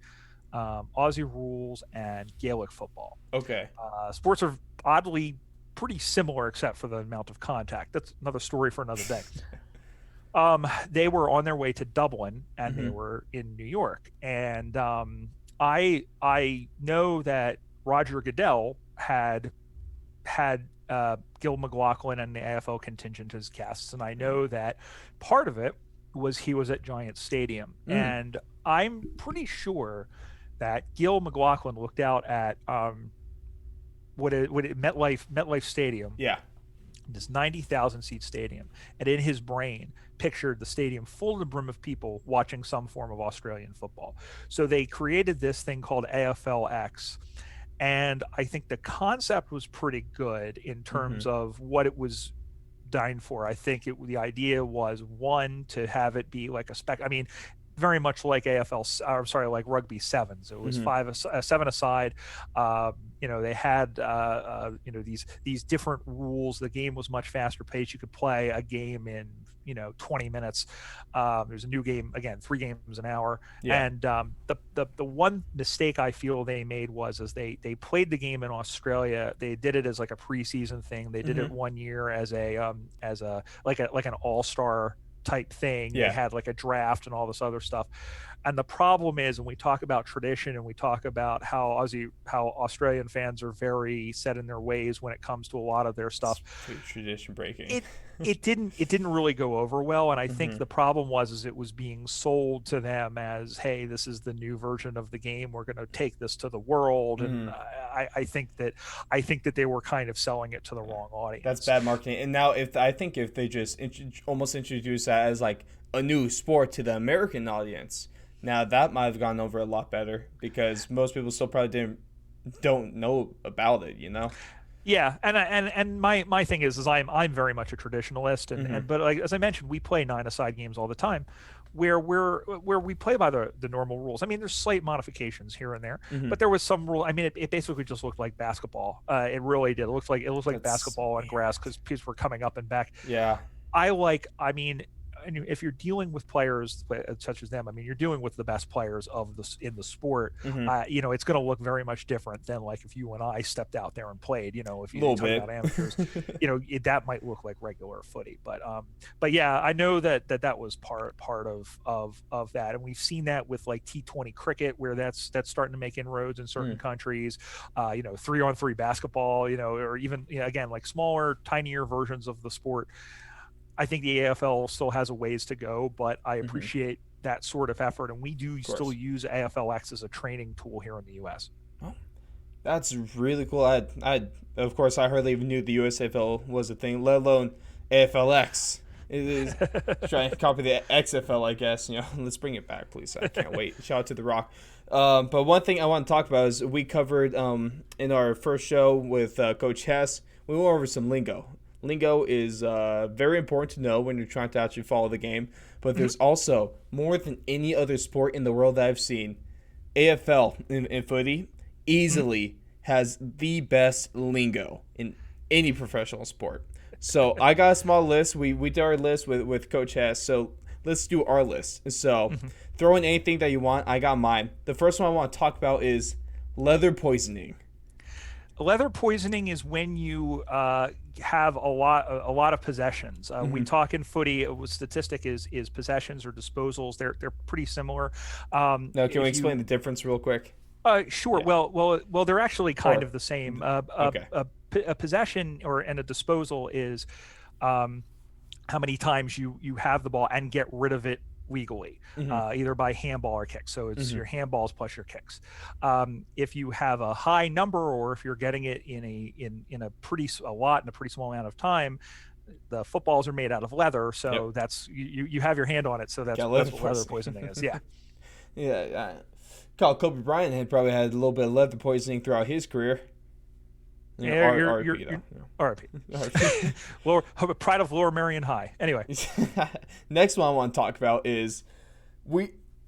Aussie rules and Gaelic football. Okay. Sports are oddly pretty similar, except for the amount of contact. That's another story for another day. They were on their way to Dublin, and they were in New York, and I know that Roger Goodell had Gil McLaughlin and the AFL contingent as guests, and I know that part of it was he was at Giant Stadium, and I'm pretty sure that Gil McLaughlin looked out at MetLife Stadium. Yeah. This 90,000 seat stadium, and in his brain pictured the stadium full to the brim of people watching some form of Australian football. So they created this thing called AFLX, and I think the concept was pretty good in terms of what it was designed for. I think the idea was, one, to have it be like very much like like rugby sevens. It was 7-a-side. They had these different rules. The game was much faster paced. You could play a game in 20 minutes. There's a new game, again, 3 games an hour. Yeah. And the one mistake I feel they made was they played the game in Australia. They did it as like a preseason thing. They did it one year as an all-star type thing. They had like a draft and all this other stuff. And the problem is, when we talk about tradition and we talk about how Australian fans are very set in their ways when it comes to a lot of their stuff, tradition breaking. It didn't really go over well. And I think the problem was it was being sold to them as, hey, this is the new version of the game. We're going to take this to the world. And I think that they were kind of selling it to the wrong audience. That's bad marketing. And now if they just almost introduce that as like a new sport to the American audience, now that might have gone over a lot better, because most people still probably don't know about it, Yeah, and my thing is I'm very much a traditionalist, and but like, as I mentioned, we play 9-a-side games all the time, where we play by the normal rules. I mean, there's slight modifications here and there, but there was some rule. I mean, it basically just looked like basketball. It really did. It looked like basketball on grass, because people were coming up and back. Yeah. And if you're dealing with players such as them, I mean, you're dealing with the best players in the sport. It's going to look very much different than like if you and I stepped out there and played. If you talk about amateurs, that might look like regular footy. But yeah, I know that was part of that, and we've seen that with like T20 cricket, where that's starting to make inroads in certain countries. 3-on-3 basketball, or even again, like smaller, tinier versions of the sport. I think the AFL still has a ways to go, but I appreciate that sort of effort, and we do still use AFLX as a training tool here in the U.S. Oh, that's really cool. I of course I hardly even knew the USAFL was a thing, let alone AFLX. It is trying to copy the XFL, I guess. Let's bring it back, please. I can't wait. Shout out to The Rock. But one thing I want to talk about is we covered in our first show with Coach Hess. we went over some lingo. Lingo is very important to know when you're trying to actually follow the game. But there's also, more than any other sport in the world that I've seen, AFL in footy easily has the best lingo in any professional sport. So I got a small list. We did our list with Coach Hess. So let's do our list. So throw in anything that you want. I got mine. The first one I want to talk about is leather poisoning. Leather poisoning is when you have a lot of possessions. We talk in footy. Statistic is possessions or disposals. They're pretty similar. Now, can we explain the difference real quick? Sure. Yeah. Well, they're actually kind of the same. Okay. A possession and a disposal is how many times you have the ball and get rid of it legally, either by handball or kick. So it's your handballs plus your kicks. If you have a high number, or if you're getting it in a lot in a pretty small amount of time, the footballs are made out of leather, so that's you have your hand on it. So that's what leather poisoning is. Yeah. Yeah. Kobe Bryant had probably had a little bit of leather poisoning throughout his career. RIP. Pride of Lower Merion High. Anyway. Next one I want to talk about is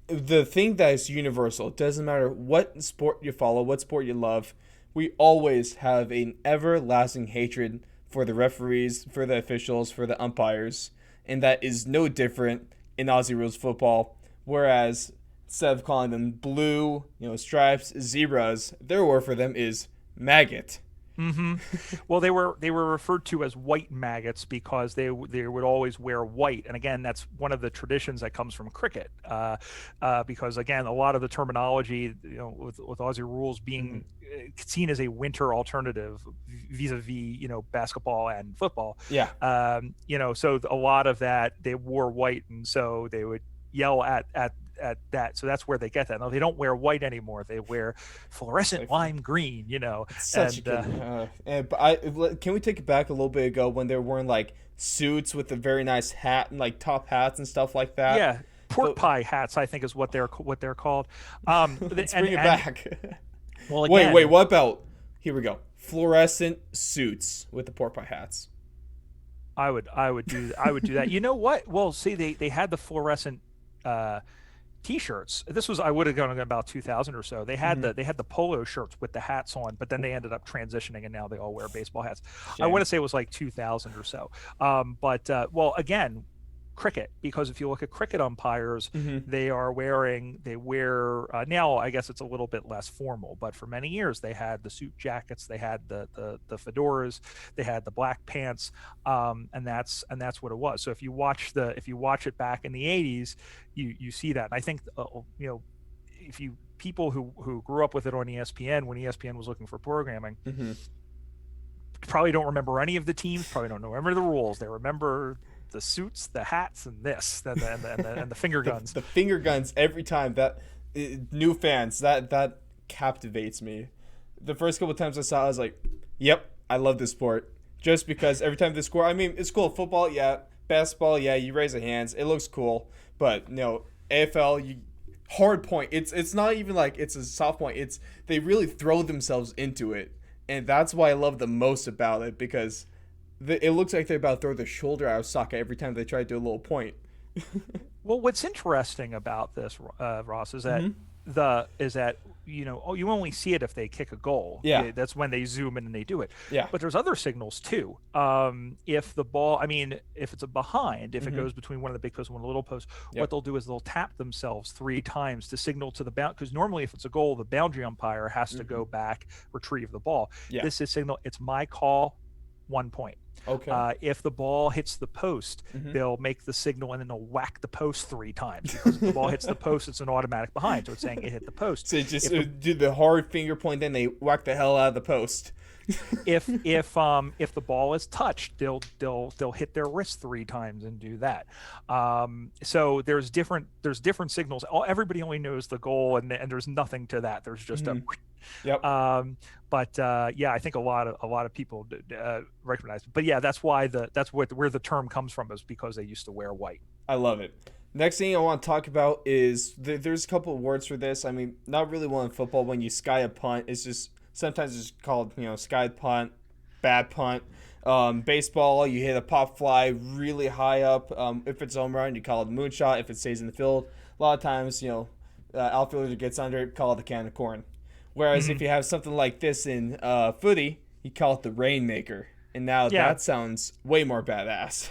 the thing that is universal. It doesn't matter what sport you follow, what sport you love. We always have an everlasting hatred for the referees, for the officials, for the umpires. And that is no different in Aussie rules football. Whereas instead of calling them blue, stripes, zebras, their word for them is maggot. Well, they were referred to as white maggots because they would always wear white, and again, that's one of the traditions that comes from cricket. Because again, a lot of the terminology, with Aussie rules being seen as a winter alternative vis-a-vis, basketball and football. Yeah. So a lot of that, they wore white, and so they would yell at that. So that's where they get that. Now they don't wear white anymore. They wear fluorescent lime green, It's such a good, can we take it back a little bit ago when they were wearing like suits with a very nice hat and like top hats and stuff like that? Yeah. Pork pie hats, I think, is what they're called. Let's bring it back. Well, again, wait, what about, here we go, fluorescent suits with the pork pie hats? I would do that. You know what? Well, see, they had the fluorescent T-shirts. This was, I would have gone about 2000 or so. They had the polo shirts with the hats on, but then they ended up transitioning, and now they all wear baseball hats. Shame. I want to say it was like 2000 or so. Well, again, cricket, because if you look at cricket umpires, they wear now, I guess it's a little bit less formal, but for many years they had the suit jackets, they had the fedoras, they had the black pants, and that's what it was. So if you watch it back in the 80s, you see that. And I think if you people who grew up with it on ESPN when ESPN was looking for programming, probably don't remember any of the teams, probably don't remember the rules. They remember the suits, the hats, and the finger guns. The finger guns every time. That new fans, that captivates me. The first couple times I saw it, I was like, yep, I love this sport. Just because every time they score, I mean, it's cool. Football, yeah. Basketball, yeah, you raise the hands. It looks cool. But, AFL, hard point. It's not even like it's a soft point. They really throw themselves into it. And that's why I love the most about it, because it looks like they're about to throw their shoulder out of socket every time they try to do a little point. Well, what's interesting about this, Ross, is that you only see it if they kick a goal. Yeah, that's when they zoom in and they do it. Yeah, but there's other signals too. If the ball, if it's a behind, if it goes between one of the big posts and one of the little posts, what they'll do is they'll tap themselves 3 times to signal to the bound. Because normally, if it's a goal, the boundary umpire has to go back, retrieve the ball. Yeah. This is signal. It's my call. 1 point. Okay. If the ball hits the post, they'll make the signal and then they'll whack the post 3 times, because if the ball hits the post, it's an automatic behind. So it's saying it hit the post. So just do the hard finger point, then they whack the hell out of the post. If the ball is touched, they'll hit their wrist 3 times and do that. So there's different signals. Everybody only knows the goal, and there's nothing to that. There's just a. Yep. I think a lot of people recognize it. But yeah, that's where the term comes from, is because they used to wear white. I love it. Next thing I want to talk about is there's a couple of words for this. I mean, not really well in football. When you sky a punt, it's just sometimes it's called sky punt. bad punt. Baseball, you hit a pop fly really high up. If it's a home run, you call it a moonshot. If it stays in the field, a lot of times, outfielder gets under it, call it the can of corn. Whereas if you have something like this in footy, you call it the rainmaker. And now Yeah. that sounds way more badass.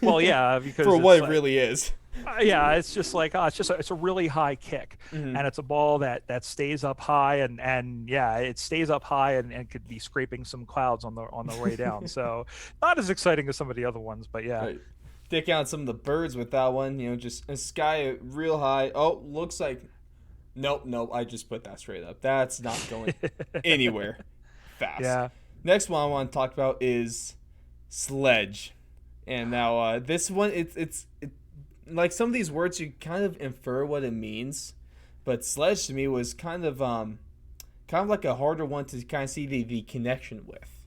Well, yeah, because For what it's it really is. yeah, it's just like it's a really high kick, and it's a ball that stays up high, and yeah, it stays up high and could be scraping some clouds on the way down. So not as exciting as some of the other ones, but yeah. Right. Take out some of the birds with that one. Just a sky real high. Oh, looks like. Nope. I just put that straight up. That's not going anywhere fast. Yeah. Next one I want to talk about is sledge. And now this one, it's like some of these words you kind of infer what it means, but sledge to me was kind of like a harder one to kind of see the connection with.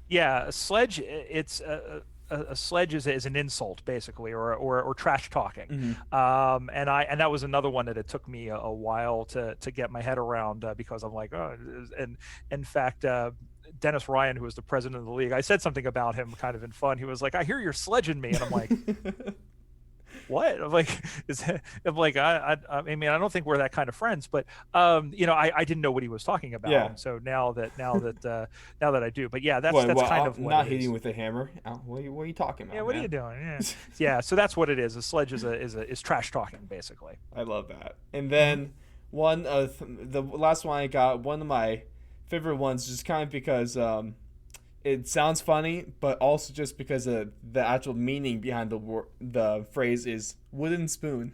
Yeah, a sledge. It's a sledge is an insult basically, or trash talking. And that was another one that it took me a while to get my head around, because I'm like, oh, and in fact. Dennis Ryan, who was the president of the league, I said something about him kind of in fun. He was like, "I hear you're sledging me," and I'm like, "What?" I'm like, I mean, I don't think we're that kind of friends, but I didn't know what he was talking about. Yeah. And so now that I do, but yeah, that's kind of what not it hitting is. with a hammer. What are you talking about? Yeah, what man? are you doing? Yeah, yeah. So that's what it is. A sledge is trash talking basically. I love that. And then one of the last one I got, one of my favorite ones, just kind of because it sounds funny, but also just because of the actual meaning behind the phrase is wooden spoon.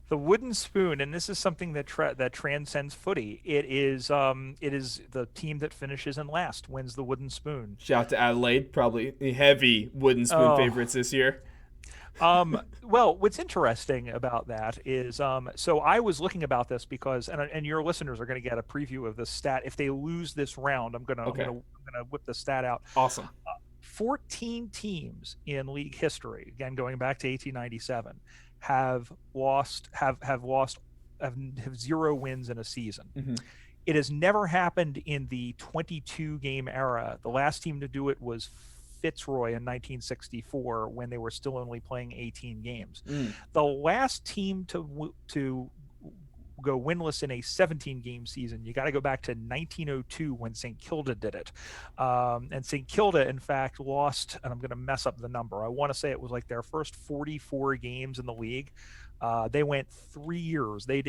The wooden spoon, and this is something that transcends footy. It is the team that finishes in last wins the wooden spoon. Shout out to Adelaide, probably the heavy wooden spoon favorites this year. Well, what's interesting about that is, so I was looking about this because, and your listeners are going to get a preview of this stat. If they lose this round, I'm gonna whip the stat out. Awesome. 14 teams in league history, again going back to 1897, have zero wins in a season. It has never happened in the 22 game era. The last team to do it was Fitzroy in 1964, when they were still only playing 18 games. The last team to go winless in a 17 game season, you got to go back to 1902 when St. Kilda did it. And St. Kilda, in fact, lost, and I'm going to mess up the number. I want to say it was like their first 44 games in the league. They went 3 years. They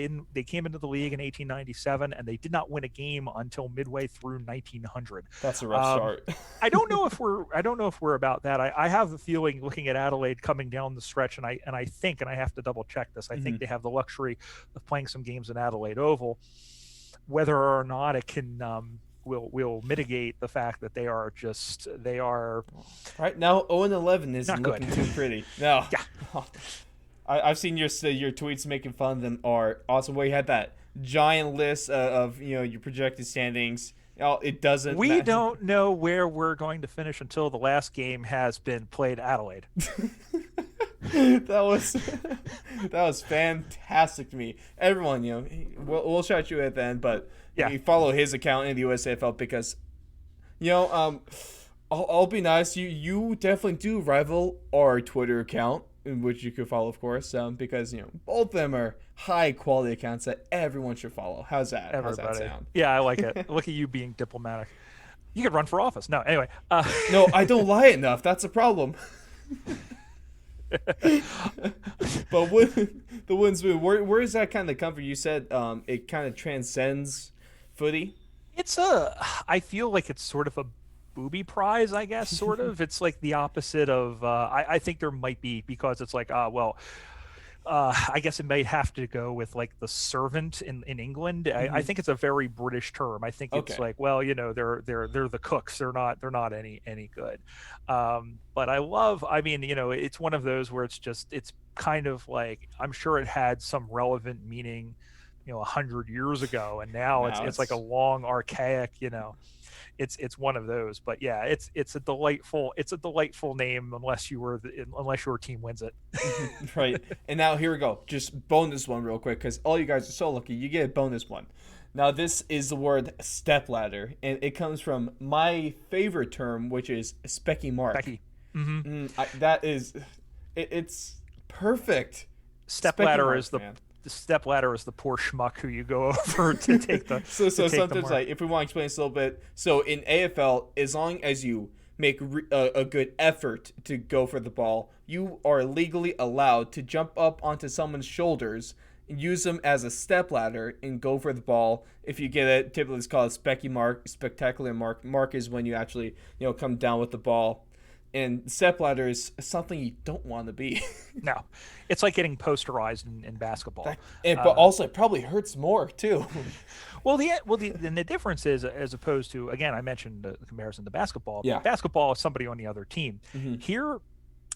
came into the league in 1897, and they did not win a game until midway through 1900. That's a rough start. I don't know if we're about that. I have the feeling, looking at Adelaide coming down the stretch, and I think, and I have to double check this, I think they have the luxury of playing some games in Adelaide Oval. Whether or not it can will mitigate the fact that they are right now 0-11 isn't looking too pretty. No. Yeah. I've seen your tweets making fun of them are awesome. Where you had that giant list of your projected standings. It doesn't. We don't know where we're going to finish until the last game has been played. Adelaide. that was fantastic to me. Everyone, we'll shout you at the end, but yeah, you follow his account in the USAFL because, I'll be nice. You definitely do rival our Twitter account, in which you could follow, of course, because both of them are high quality accounts that everyone should follow. How's that? Everybody. How's that sound? Yeah, I like it. Look at you being diplomatic. You could run for office. No, anyway. No, I don't lie enough. That's a problem. But with the wooden spoon, where is that kind of come from? You said it kind of transcends footy. I feel like it's sort of a booby prize, I guess, sort of. It's like the opposite of I think there might be, because it's like I guess it might have to go with like the servant in England. I think it's a very British term. I think it's like, well, they're the cooks. They're not any good. But I mean, it's one of those where it's kind of like, I'm sure it had some relevant meaning 100 years ago, and now it's like a long archaic, it's one of those. But yeah, it's a delightful name unless your team wins it. Right. And now here we go, just bonus one real quick, because all you guys are so lucky. You get a bonus one. Now, this is the word stepladder, and it comes from my favorite term, which is specky mark. Becky. Mm-hmm. That is, it's perfect. Step Specky ladder mark, is the man. the step ladder is the poor schmuck who you go over to take the So to take the sometimes, mark. like, if we want to explain this a little bit, so in AFL, as long as you make a good effort to go for the ball, you are legally allowed to jump up onto someone's shoulders and use them as a step ladder and go for the ball. If you get it, typically it's called a specky mark, spectacular mark. Mark is when you actually, come down with the ball. And step ladder is something you don't want to be. No, it's like getting posterized in basketball. But also it probably hurts more too. Then the difference is, as opposed to, again, I mentioned the comparison to basketball. Yeah. Basketball is somebody on the other team. Here,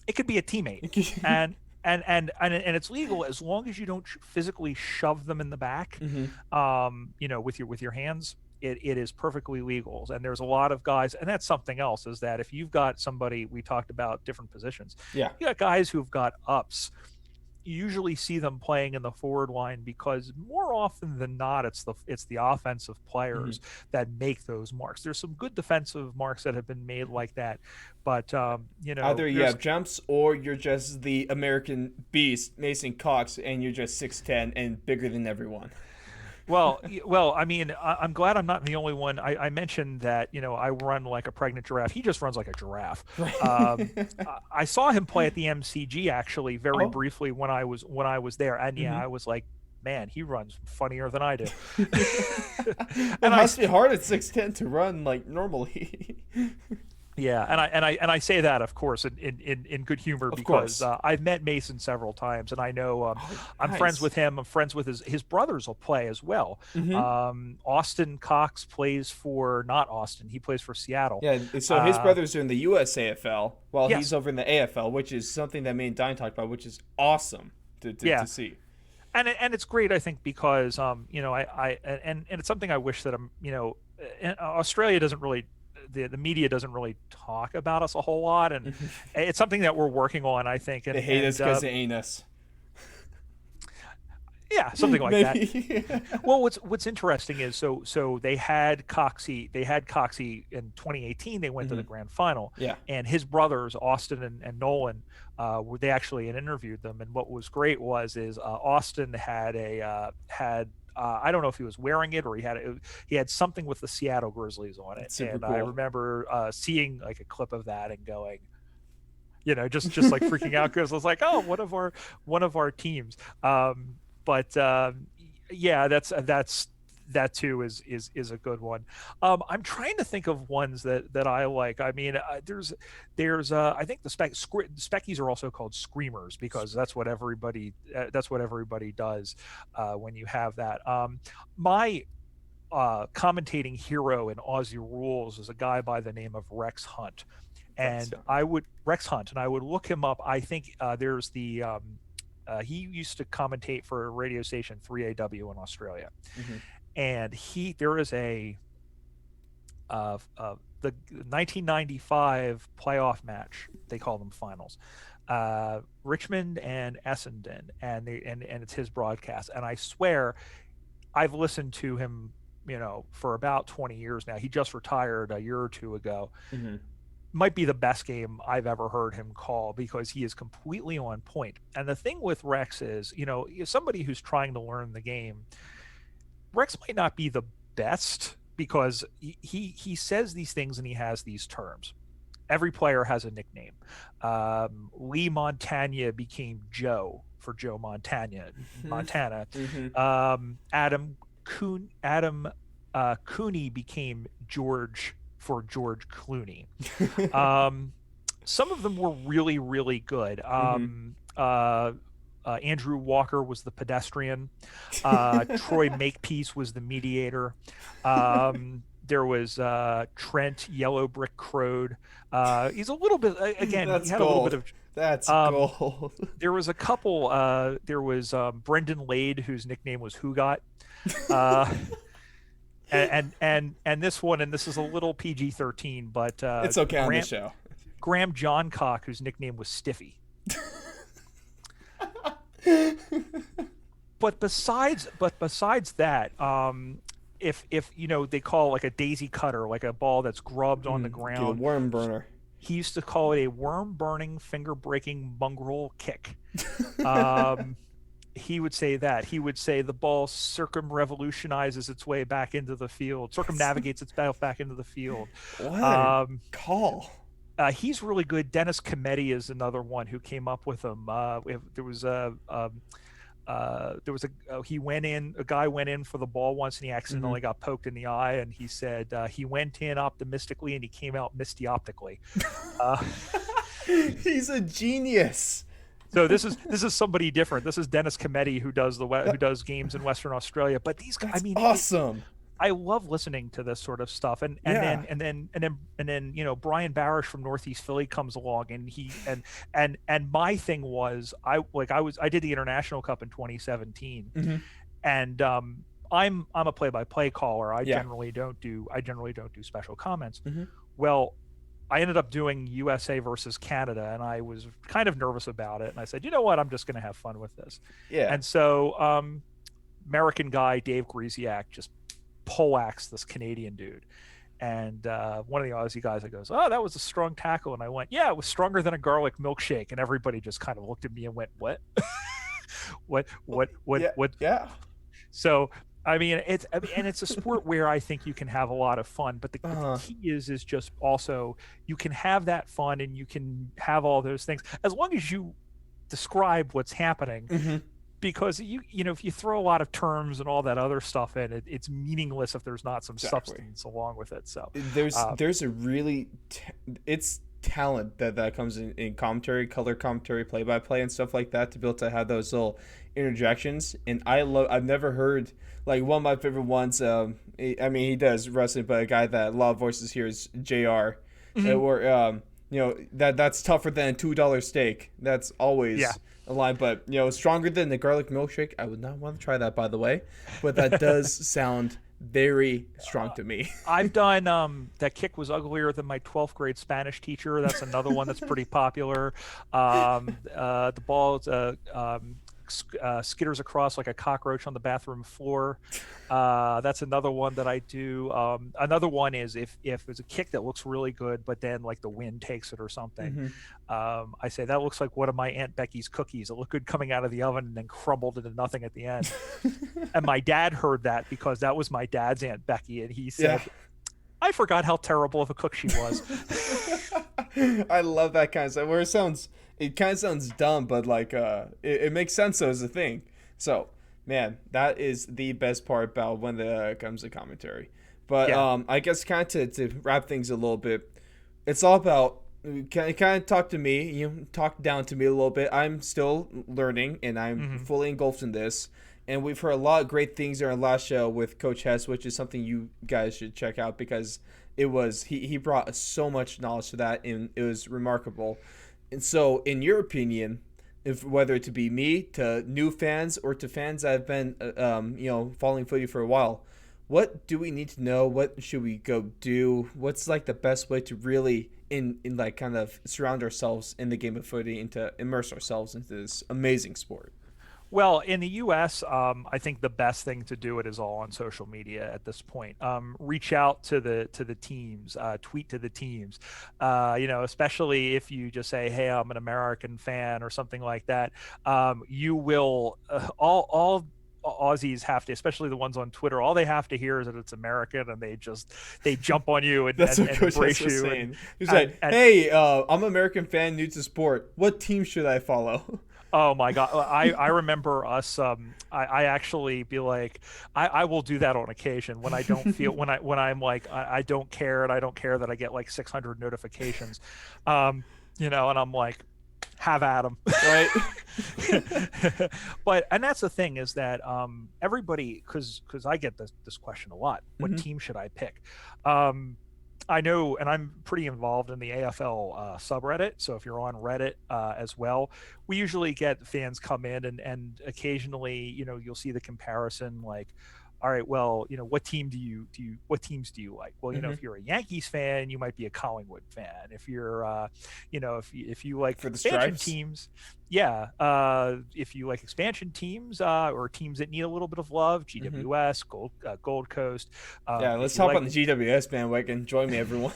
it could be a teammate, and it's legal as long as you don't physically shove them in the back, with your hands. It is perfectly legal. And there's a lot of guys, and that's something else, is that if you've got somebody, we talked about different positions. Yeah. You got guys who've got ups. You usually see them playing in the forward line because more often than not, it's the offensive players that make those marks. There's some good defensive marks that have been made like that, but either you have jumps or you're just the American beast, Mason Cox, and you're just 6'10" and bigger than everyone. Well, I mean, I'm glad I'm not the only one. I mentioned that, I run like a pregnant giraffe. He just runs like a giraffe. I saw him play at the MCG actually very briefly when I was there, and I was like, man, he runs funnier than I do. It must be hard at 6'10" to run like normally. Yeah, and I say that, of course, in good humor, because I've met Mason several times, and I know I'm friends with him. I'm friends with his brothers will play as well. Austin Cox plays for, not Austin, he plays for Seattle. Yeah, so his brothers are in the USAFL while he's over in the AFL, which is something that me and Diane talked about, which is awesome to see. And it's great, I think, because it's something I wish that Australia doesn't really. The media doesn't really talk about us a whole lot, and it's something that we're working on, I think. And they hate us because they ain't us. Yeah, something like that. Well, what's interesting is so they had Coxie in 2018. They went to the grand final. Yeah. And his brothers Austin and Nolan, they actually had interviewed them, and what was great was Austin had I don't know if he was wearing it or he had something with the Seattle Grizzlies on it, and cool. I remember seeing like a clip of that and going, just like freaking out, because I was like, oh, one of our teams. Yeah, that too is a good one. I'm trying to think of ones that I like. I mean, there's I think the speckies are also called screamers, because that's what everybody does when you have that. My commentating hero in Aussie Rules is a guy by the name of Rex Hunt, and I would look him up. I think there's the he used to commentate for a radio station 3AW in Australia. And there is the 1995 playoff match, they call them finals, Richmond and Essendon, and it's his broadcast. And I swear, I've listened to him, for about 20 years now. He just retired a year or two ago. Might be the best game I've ever heard him call, because he is completely on point. And the thing with Rex is, somebody who's trying to learn the game, Rex might not be the best, because he says these things and he has these terms. Every player has a nickname. Lee Montagna became Joe for Joe Montana. Adam Cooney became George for George Clooney. Some of them were really, really good. Andrew Walker was the pedestrian. Troy Makepeace was the mediator. There was Trent Yellow Brick Crowed. He's a little bit, again, That's he had gold. a little bit of. That's gold. There was a couple. There was Brendan Lade, whose nickname was Who-Got. And this one, and this is a little PG-13, but it's okay on the show. Graham Johncock, whose nickname was Stiffy. But besides that, if they call like a daisy cutter, like a ball that's grubbed on the Get a ground. worm burner. He used to call it a worm burning, finger breaking mongrel kick. Um, he would say that. He would say the ball circumrevolutionizes its way back into the field, circumnavigates itself back into the field. What a Um, call. he's really good. Dennis Cometti is another one who came up with him. There was he went in, a guy went in for the ball once and he accidentally got poked in the eye, and he said he went in optimistically and he came out misty-optically. Uh, He's a genius. so this is somebody different. This is Dennis Cometti, who does games in Western Australia. But these guys, I That's mean, awesome. I love listening to this sort of stuff, and Yeah. then Brian Bearish from Northeast Philly comes along, and and my thing was, I did the International Cup in 2017, hmm and I'm a play-by-play caller. I Yeah. generally don't do special comments. hmm Well, I ended up doing USA versus Canada, and I was kind of nervous about it, and I said, you know what, I'm just going to have fun with this. Yeah. And so American guy Dave Grisiak just poleaxed this Canadian dude. And one of the Aussie guys that goes, oh, that was a strong tackle. And I went, yeah, it was stronger than a garlic milkshake. And everybody just kind of looked at me and went, what? Yeah. What? Yeah. So, I mean, it's a sport where I think you can have a lot of fun, but the key is just also you can have that fun and you can have all those things as long as you describe what's happening. hmm Because if you throw a lot of terms and all that other stuff in it, it's meaningless if there's not some substance along with it. So there's a really it's talent that comes in commentary, color commentary, play by play, and stuff like that to be able to have those little interjections. And I've never heard like one of my favorite ones. I mean he does wrestling, but a guy that a lot of voices here is Jr. Or that's tougher than a $2 steak. That's always a line, but stronger than the garlic milkshake. I would not want to try that, by the way, but that does sound very strong to me. I've done that kick was uglier than my 12th grade Spanish teacher. That's another one that's pretty popular. The ball skitters across like a cockroach on the bathroom floor. That's another one that I do. Another one is if there's a kick that looks really good, but then like the wind takes it or something. I say that looks like one of my Aunt Becky's cookies. It looked good coming out of the oven and then crumbled into nothing at the end. And my dad heard that because that was my dad's Aunt Becky, and he said, I forgot how terrible of a cook she was. I love that kind of stuff where it kind of sounds dumb, but like it makes sense though as a thing. So man, that is the best part about when it comes to commentary. But I guess kind of to wrap things a little bit, it's all about kind of talk to me, talk down to me a little bit. I'm still learning and I'm fully engulfed in this. And we've heard a lot of great things in our last show with Coach Hess, which is something you guys should check out because it was he brought so much knowledge to that and it was remarkable. And so, in your opinion, if whether it to be me, to new fans, or to fans that have been following footy for a while, what do we need to know? What should we go do? What's like the best way to really in like kind of surround ourselves in the game of footy and to immerse ourselves into this amazing sport? Well, in the U.S., I think the best thing to do it is all on social media at this point. Reach out to the teams, tweet to the teams. Especially if you just say, "Hey, I'm an American fan" or something like that. You will all Aussies have to, especially the ones on Twitter, all they have to hear is that it's American, and they jump on you and, That's and, what and Coach embrace Hess was you. saying. He's like, "Hey, I'm an American fan, new to sport. What team should I follow?" Oh my God. I remember us. I actually be like, I will do that on occasion when I don't feel, when I'm like, I don't care. And I don't care that I get like 600 notifications, and I'm like, have at them. Right. And that's the thing is that, everybody, cause I get this question a lot. What team should I pick? I know, and I'm pretty involved in the AFL subreddit. So if you're on Reddit as well, we usually get fans come in and occasionally, you'll see the comparison like, all right, well, what what teams do you like? Well, Hmm. if you're a Yankees fan, you might be a Collingwood fan. If you're, if you like For the expansion Stripes. teams, yeah. If you like expansion teams or teams that need a little bit of love, Hmm. GWS, Gold Coast. Yeah, If let's you hop like on the GWS bandwagon. Join me, everyone.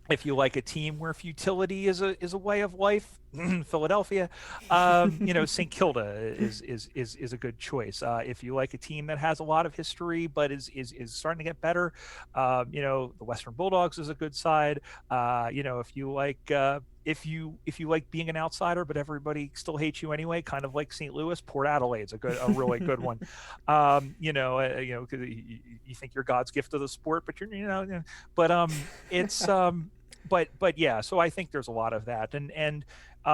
a team where futility is a way of life, Philadelphia, St. Kilda is a good choice. If you like a team that has a lot of history but is starting to get better, the Western Bulldogs is a good side. If you like. If you like being an outsider, but everybody still hates you anyway, kind of like St. Louis, Port Adelaide's a really good one. 'Cause you think you're God's gift to the sport, but but it's but yeah, so I think there's a lot of that, and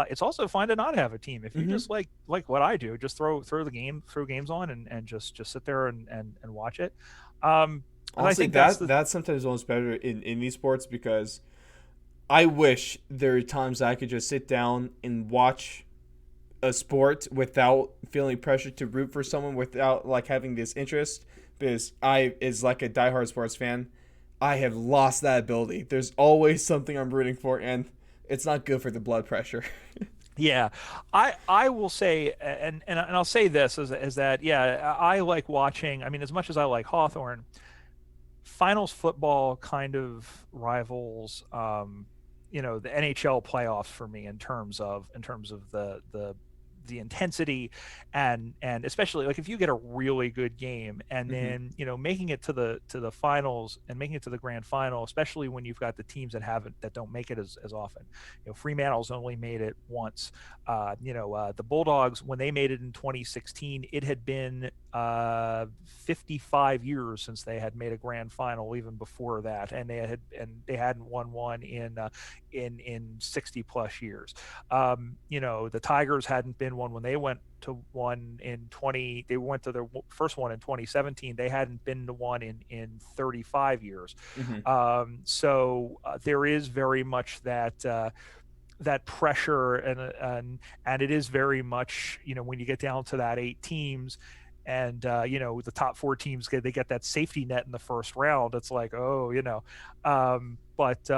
it's also fine to not have a team if you Hmm. just like what I do, just throw games on and just sit there and watch it. And I Honestly, think that's the that's sometimes almost better in these sports because I wish there are times I could just sit down and watch a sport without feeling pressure to root for someone without like having this interest because I is like a diehard sports fan. I have lost that ability. There's always something I'm rooting for and it's not good for the blood pressure. yeah. I will say, and I'll say this is that yeah, I like watching. I mean, as much as I like Hawthorne, finals football kind of rivals the NHL playoffs for me in terms of the intensity and especially like if you get a really good game and Hmm. then making it to the finals and making it to the grand final, especially when you've got the teams that don't make it as often. Fremantle's only made it once. The Bulldogs, when they made it in 2016, it had been 55 years since they had made a grand final, even before that, and they hadn't won one in 60 plus years. The Tigers hadn't been one when they went to one in 20. They went to their first one in 2017. They hadn't been to one in 35 years. Hmm. So there is very much that pressure and it is very much when you get down to that 8 teams and the top 4 teams get that safety net in the first round. It's like, oh, but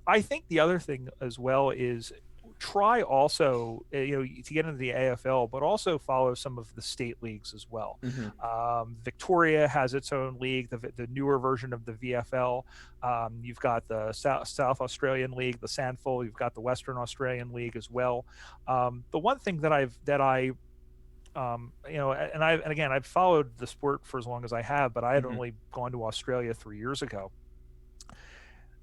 I think the other thing as well is try also to get into the AFL, but also follow some of the state leagues as well. Hmm. Victoria has its own league, the newer version of the VFL. You've got the South Australian League, the Sandful. You've got the Western Australian League as well. The one thing and again, I've followed the sport for as long as I have, but I had Hmm. only gone to Australia 3 years ago.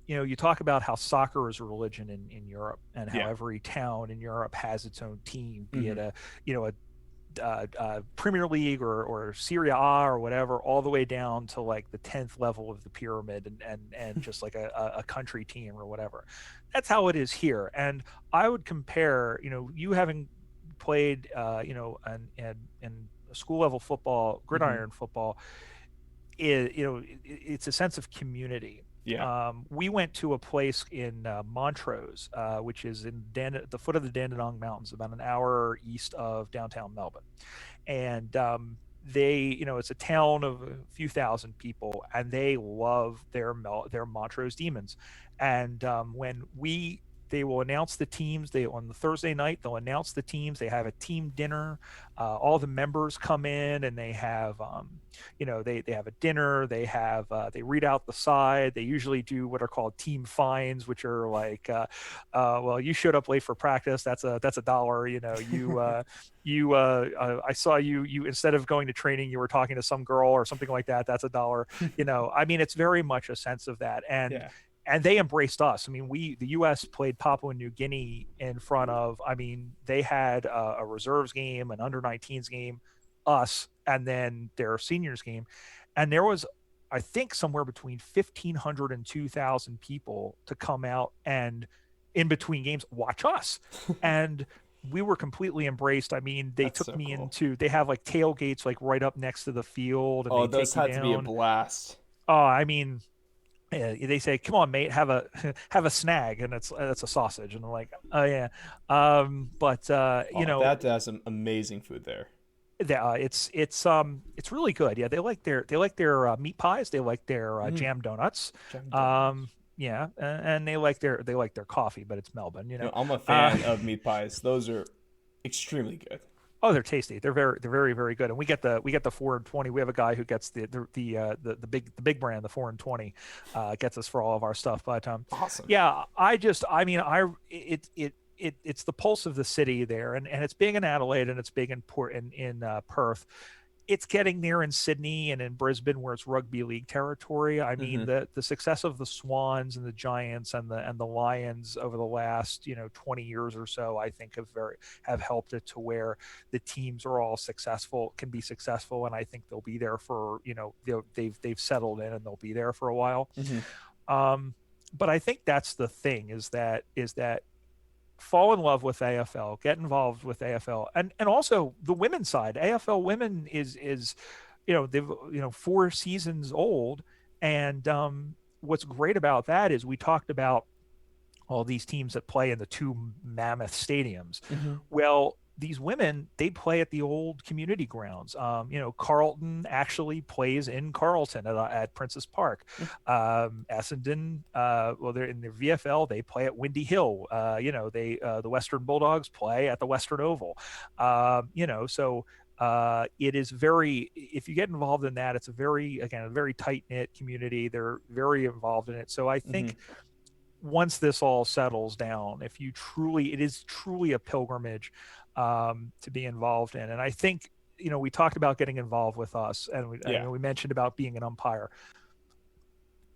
You talk about how soccer is a religion in Europe and how Yeah. every town in Europe has its own team, be it Hmm. a Premier League or Serie A or whatever, all the way down to like the 10th level of the pyramid and just like a country team or whatever. That's how it is here. And I would compare, you having played, and school level football, Hmm. gridiron football, it's a sense of community. Yeah. We went to a place in Montrose, which is in the foot of the Dandenong Mountains, about an hour east of downtown Melbourne, and it's a town of a few thousand people, and they love their Montrose Demons, and when we they will announce the teams. They on the Thursday night they'll announce the teams. They have a team dinner. All the members come in and they have they have a dinner. They read out the side. They usually do what are called team fines, which are like well, you showed up late for practice, that's $1. I saw you instead of going to training, you were talking to some girl or something like that, that's $1. I mean, it's very much a sense of that. Yeah. And they embraced us. I mean, the U.S. played Papua New Guinea in front of. I mean, they had a reserves game, an under 19s game, us, and then their seniors game, and there was, I think, somewhere between 1,500 and 2,000 people to come out and in between games watch us, and we were completely embraced. I mean, they That's took so me cool. into. They have like tailgates like right up next to the field, and Oh, they those take you had to be a down. blast. Oh, I mean, yeah, they say, "Come on, mate, have a have a snag," and it's a sausage, and I'm like, "Oh yeah," but Oh, that has some amazing food there. It's really good. Yeah, they like their meat pies. They like their Mm, jam donuts. Jam Um, donuts. yeah, and they like their coffee, but it's Melbourne, you You know. know, I'm a Uh, fan of meat pies. Those are extremely good. oh, they're tasty. They're very very good. And we get the 4 and 20. We have a guy who gets the big brand, the 4 and 20, gets us for all of our stuff. But Awesome. yeah, I mean, it's the pulse of the city there, and it's big in Adelaide, and it's big in Port in Perth. It's getting there in Sydney and in Brisbane where it's rugby league territory. I mean, Hmm. the success of the Swans and the Giants and the Lions over the last 20 years or so, I think have helped it to where the teams are all successful, can be successful, and I think they'll be there for they've settled in and they'll be there for a while. Hmm. Um, but I think that's the thing is that fall in love with AFL, get involved with AFL, and also the women's side. AFL women is they've 4 seasons old, and what's great about that is we talked about all these teams that play in the two mammoth stadiums. Hmm. Well, these women, they play at the old community grounds. Carlton actually plays in Carlton at Princess Park. Essendon, well, they're in the VFL. They play at Windy Hill. The Western Bulldogs play at the Western Oval. So it is very. If you get involved in that, it's a very tight knit community. They're very involved in it. So I Hmm. think once this all settles down, if you truly, it is truly a pilgrimage to be involved in. And I think, we talked about getting involved with us, and Yeah. we mentioned about being an umpire.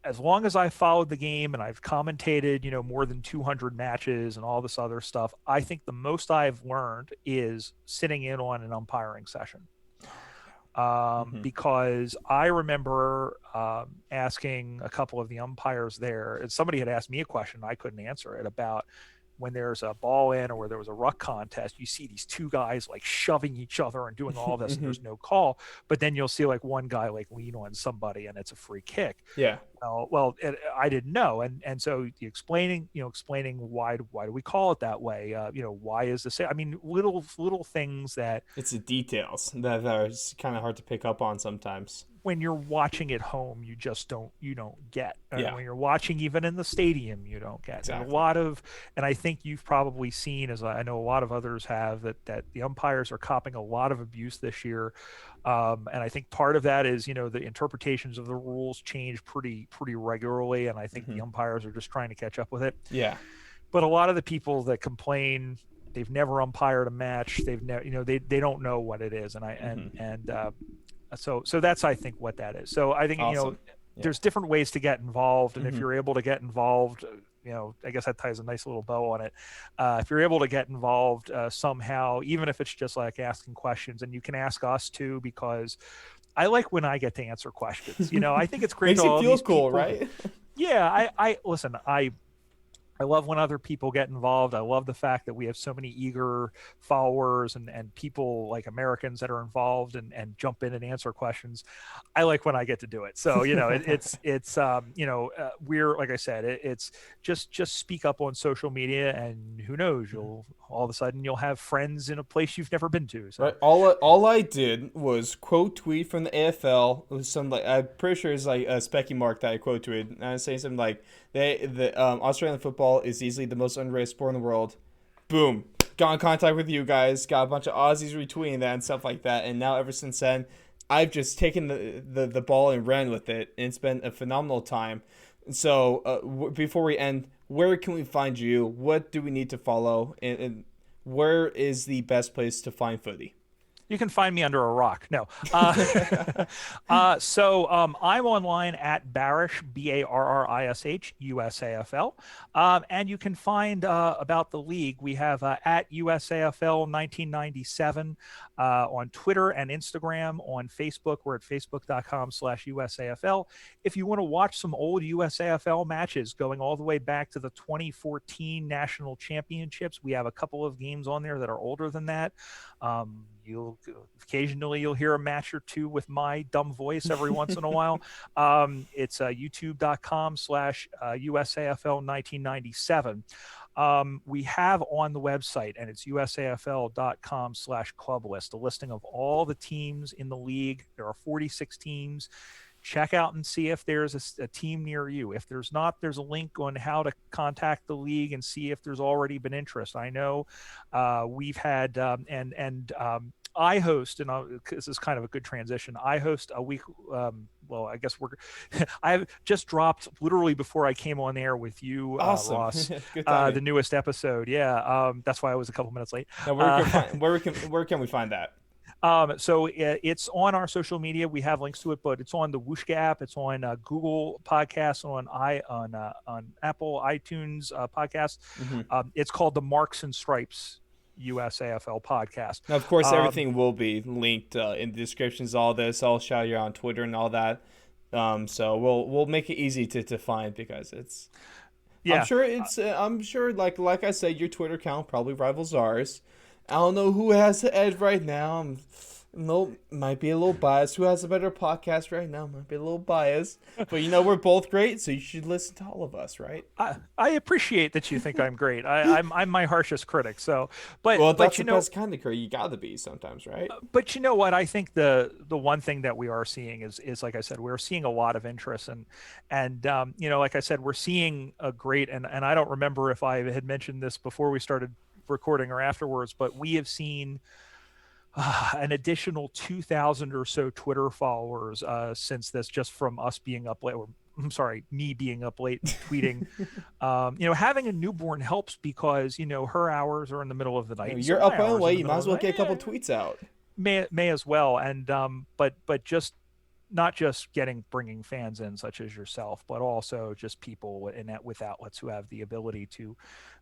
As long as I followed the game and I've commentated, more than 200 matches and all this other stuff, I think the most I've learned is sitting in on an umpiring session. Oh yeah. Hmm. Because I remember asking a couple of the umpires there, and somebody had asked me a question, I couldn't answer it, about when there's a ball in or where there was a ruck contest, you see these two guys like shoving each other and doing all this, and Hmm. there's no call. But then you'll see like one guy like lean on somebody, and it's a free kick. Yeah. I didn't know, and so explaining why do we call it that way? Why is this? I mean, little things that It's the details that are kind of hard to pick up on sometimes. when you're watching at home, you don't get, and Yeah. when you're watching even in the stadium, you don't get. There's a Exactly. lot of, and I think you've probably seen, as I know a lot of others have, that the umpires are copping a lot of abuse this year, and I think part of that is the interpretations of the rules change pretty regularly, and I think the Hmm. umpires are just trying to catch up with it. Yeah. But a lot of the people that complain, they've never umpired a match, they've never, they don't know what it is, and I Hmm. and so that's, I think, what that is. So I think Awesome. Yeah. there's different ways to get involved, and if Hmm. you're able to get involved, I guess that ties a nice little bow on it. If you're able to get involved somehow, even if it's just like asking questions, and you can ask us too, because I like when I get to answer questions. I think it's great to Makes you all feel these cool, people. right? Yeah, I listen. I love when other people get involved. I love the fact that we have so many eager followers and people like Americans that are involved and jump in and answer questions. I like when I get to do it. So, we're, like I said, it's just speak up on social media, and who knows, you'll all of a sudden you'll have friends in a place you've never been to. Right. So, All I did was quote tweet from the AFL. It was some like I'm pretty sure it's like a Specky Mark that I quote tweeted. And I was saying something like the Australian football is easily the most underrated sport in the world. Boom. Got in contact with you guys. Got a bunch of Aussies retweeting that and stuff like that. And now ever since then, I've just taken the ball and ran with it. And it's been a phenomenal time. So before we end, where can we find you? What do we need to follow? And where is the best place to find Footy? you can find me under a rock. No. I'm online at Bearish, Barrish, USAFL. And you can find about the league. We have at USAFL 1997 on Twitter and Instagram. On Facebook, we're at facebook.com/USAFL. If you want to watch some old USAFL matches going all the way back to the 2014 National Championships, we have a couple of games on there that are older than that. You'll hear a match or two with my dumb voice every once in a while. It's youtube.com/USAFL 1997. We have on the website, and it's usafl.com/club list, a listing of all the teams in the league. There are 46 teams. Check out and see if there's a team near you. If there's not, there's a link on how to contact the league and see if there's already been interest. I know we've had I host, and this is kind of a good transition. I host a week. Well, I guess I've just dropped literally before I came on air with you, Awesome. Ross, Good the newest episode. Yeah, that's why I was a couple minutes late. Now, where can we find that? So it's on our social media. We have links to it, but it's on the Whooshka app. It's on Google Podcasts, on Apple iTunes Podcasts. It's called the Marks and Stripes USAFL podcast. Now, of course, everything will be linked in the descriptions. All this, I'll shout you on Twitter and all that. So we'll make it easy to find, because it's. Yeah. I'm sure. Like I said, your Twitter account probably rivals ours. I don't know who has the edge right now. Might be a little biased. Who has a better podcast right now? Might be a little biased. But we're both great, so you should listen to all of us, right? I appreciate that you think I'm great. I'm my harshest critic. So, but that's the best kind of critic. You got to be sometimes, right? But you know what? I think the one thing that we are seeing is like I said, we're seeing a lot of interest, and like I said, we're seeing a great, and I don't remember if I had mentioned this before we started recording or afterwards, but we have seen an additional 2,000 or so Twitter followers since this, just from us being up late, or I'm sorry, me being up late tweeting. Having a newborn helps, because her hours are in the middle of the night. You're up on the way. You might as well get a couple tweets out. May as well, and but just not just bringing fans in, such as yourself, but also just people with outlets who have the ability to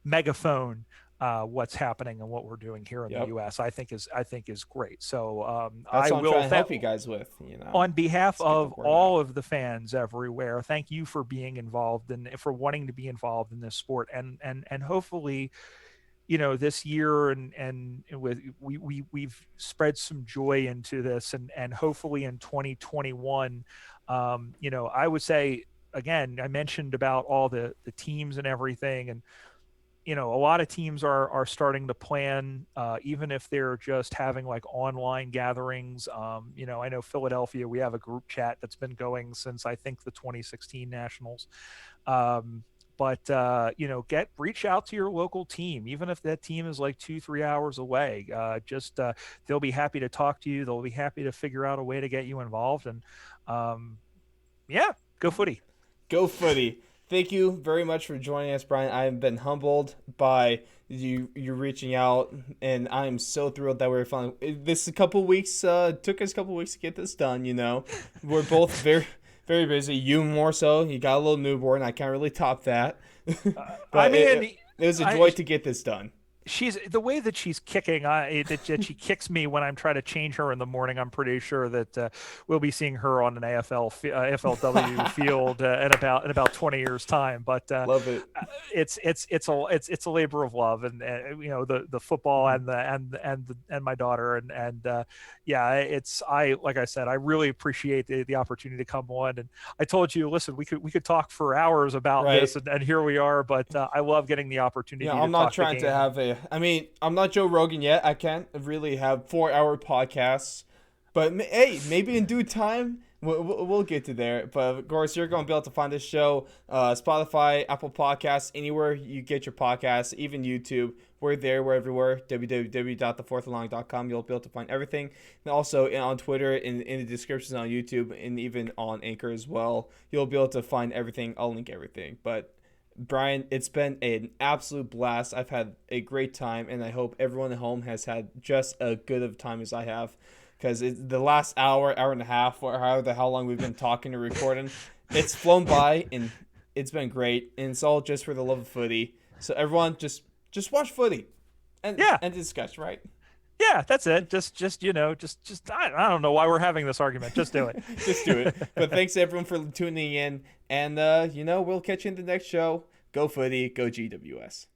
megaphone what's happening and what we're doing here in the U.S. I think is great. So that's what I'm trying to help you guys with. On behalf of all of the fans everywhere, thank you for being involved and for wanting to be involved in this sport, and hopefully, this year and we've spread some joy into this, and hopefully in 2021, I would say, again, I mentioned about all the teams and everything, and a lot of teams are starting to plan, even if they're just having like online gatherings. I know Philadelphia, we have a group chat that's been going since I think the 2016 Nationals. But reach out to your local team, even if that team is like 2-3 hours away. They'll be happy to talk to you. They'll be happy to figure out a way to get you involved. And go Footy. Go Footy. Thank you very much for joining us, Brian. I've been humbled by you reaching out, and I am so thrilled that we're finally. This took us a couple weeks to get this done. We're both very, very busy. You more so. You got a little newborn. I can't really top that. But it was a joy to get this done. She's the way that she's kicking, that she kicks me when I'm trying to change her in the morning. I'm pretty sure that we'll be seeing her on an AFLW field in about 20 years time. But love it. It's a labor of love, and the football and my daughter, like I said, I really appreciate the opportunity to come on. And I told you, listen, we could talk for hours about this, and here we are. But I love getting the opportunity. I'm not trying to have I'm not Joe Rogan yet. I can't really have 4-hour podcasts, but hey, maybe in due time we'll get to there. But of course, you're going to be able to find this show, Spotify, Apple Podcasts, anywhere you get your podcasts, even YouTube. We're there. We're everywhere. www.thefourthalong.com. You'll be able to find everything. And also on Twitter, in the descriptions on YouTube, and even on Anchor as well. You'll be able to find everything. I'll link everything. But Brian, it's been an absolute blast. I've had a great time, and I hope everyone at home has had just as good of a time as I have, because the last hour and a half, or however how long we've been talking or recording, it's flown by, and it's been great, and it's all just for the love of footy. So everyone, just watch footy, and discuss, right? Yeah, that's it. Just I don't know why we're having this argument. Just do it. Just do it. But thanks everyone for tuning in, and we'll catch you in the next show. Go Footy, go GWS.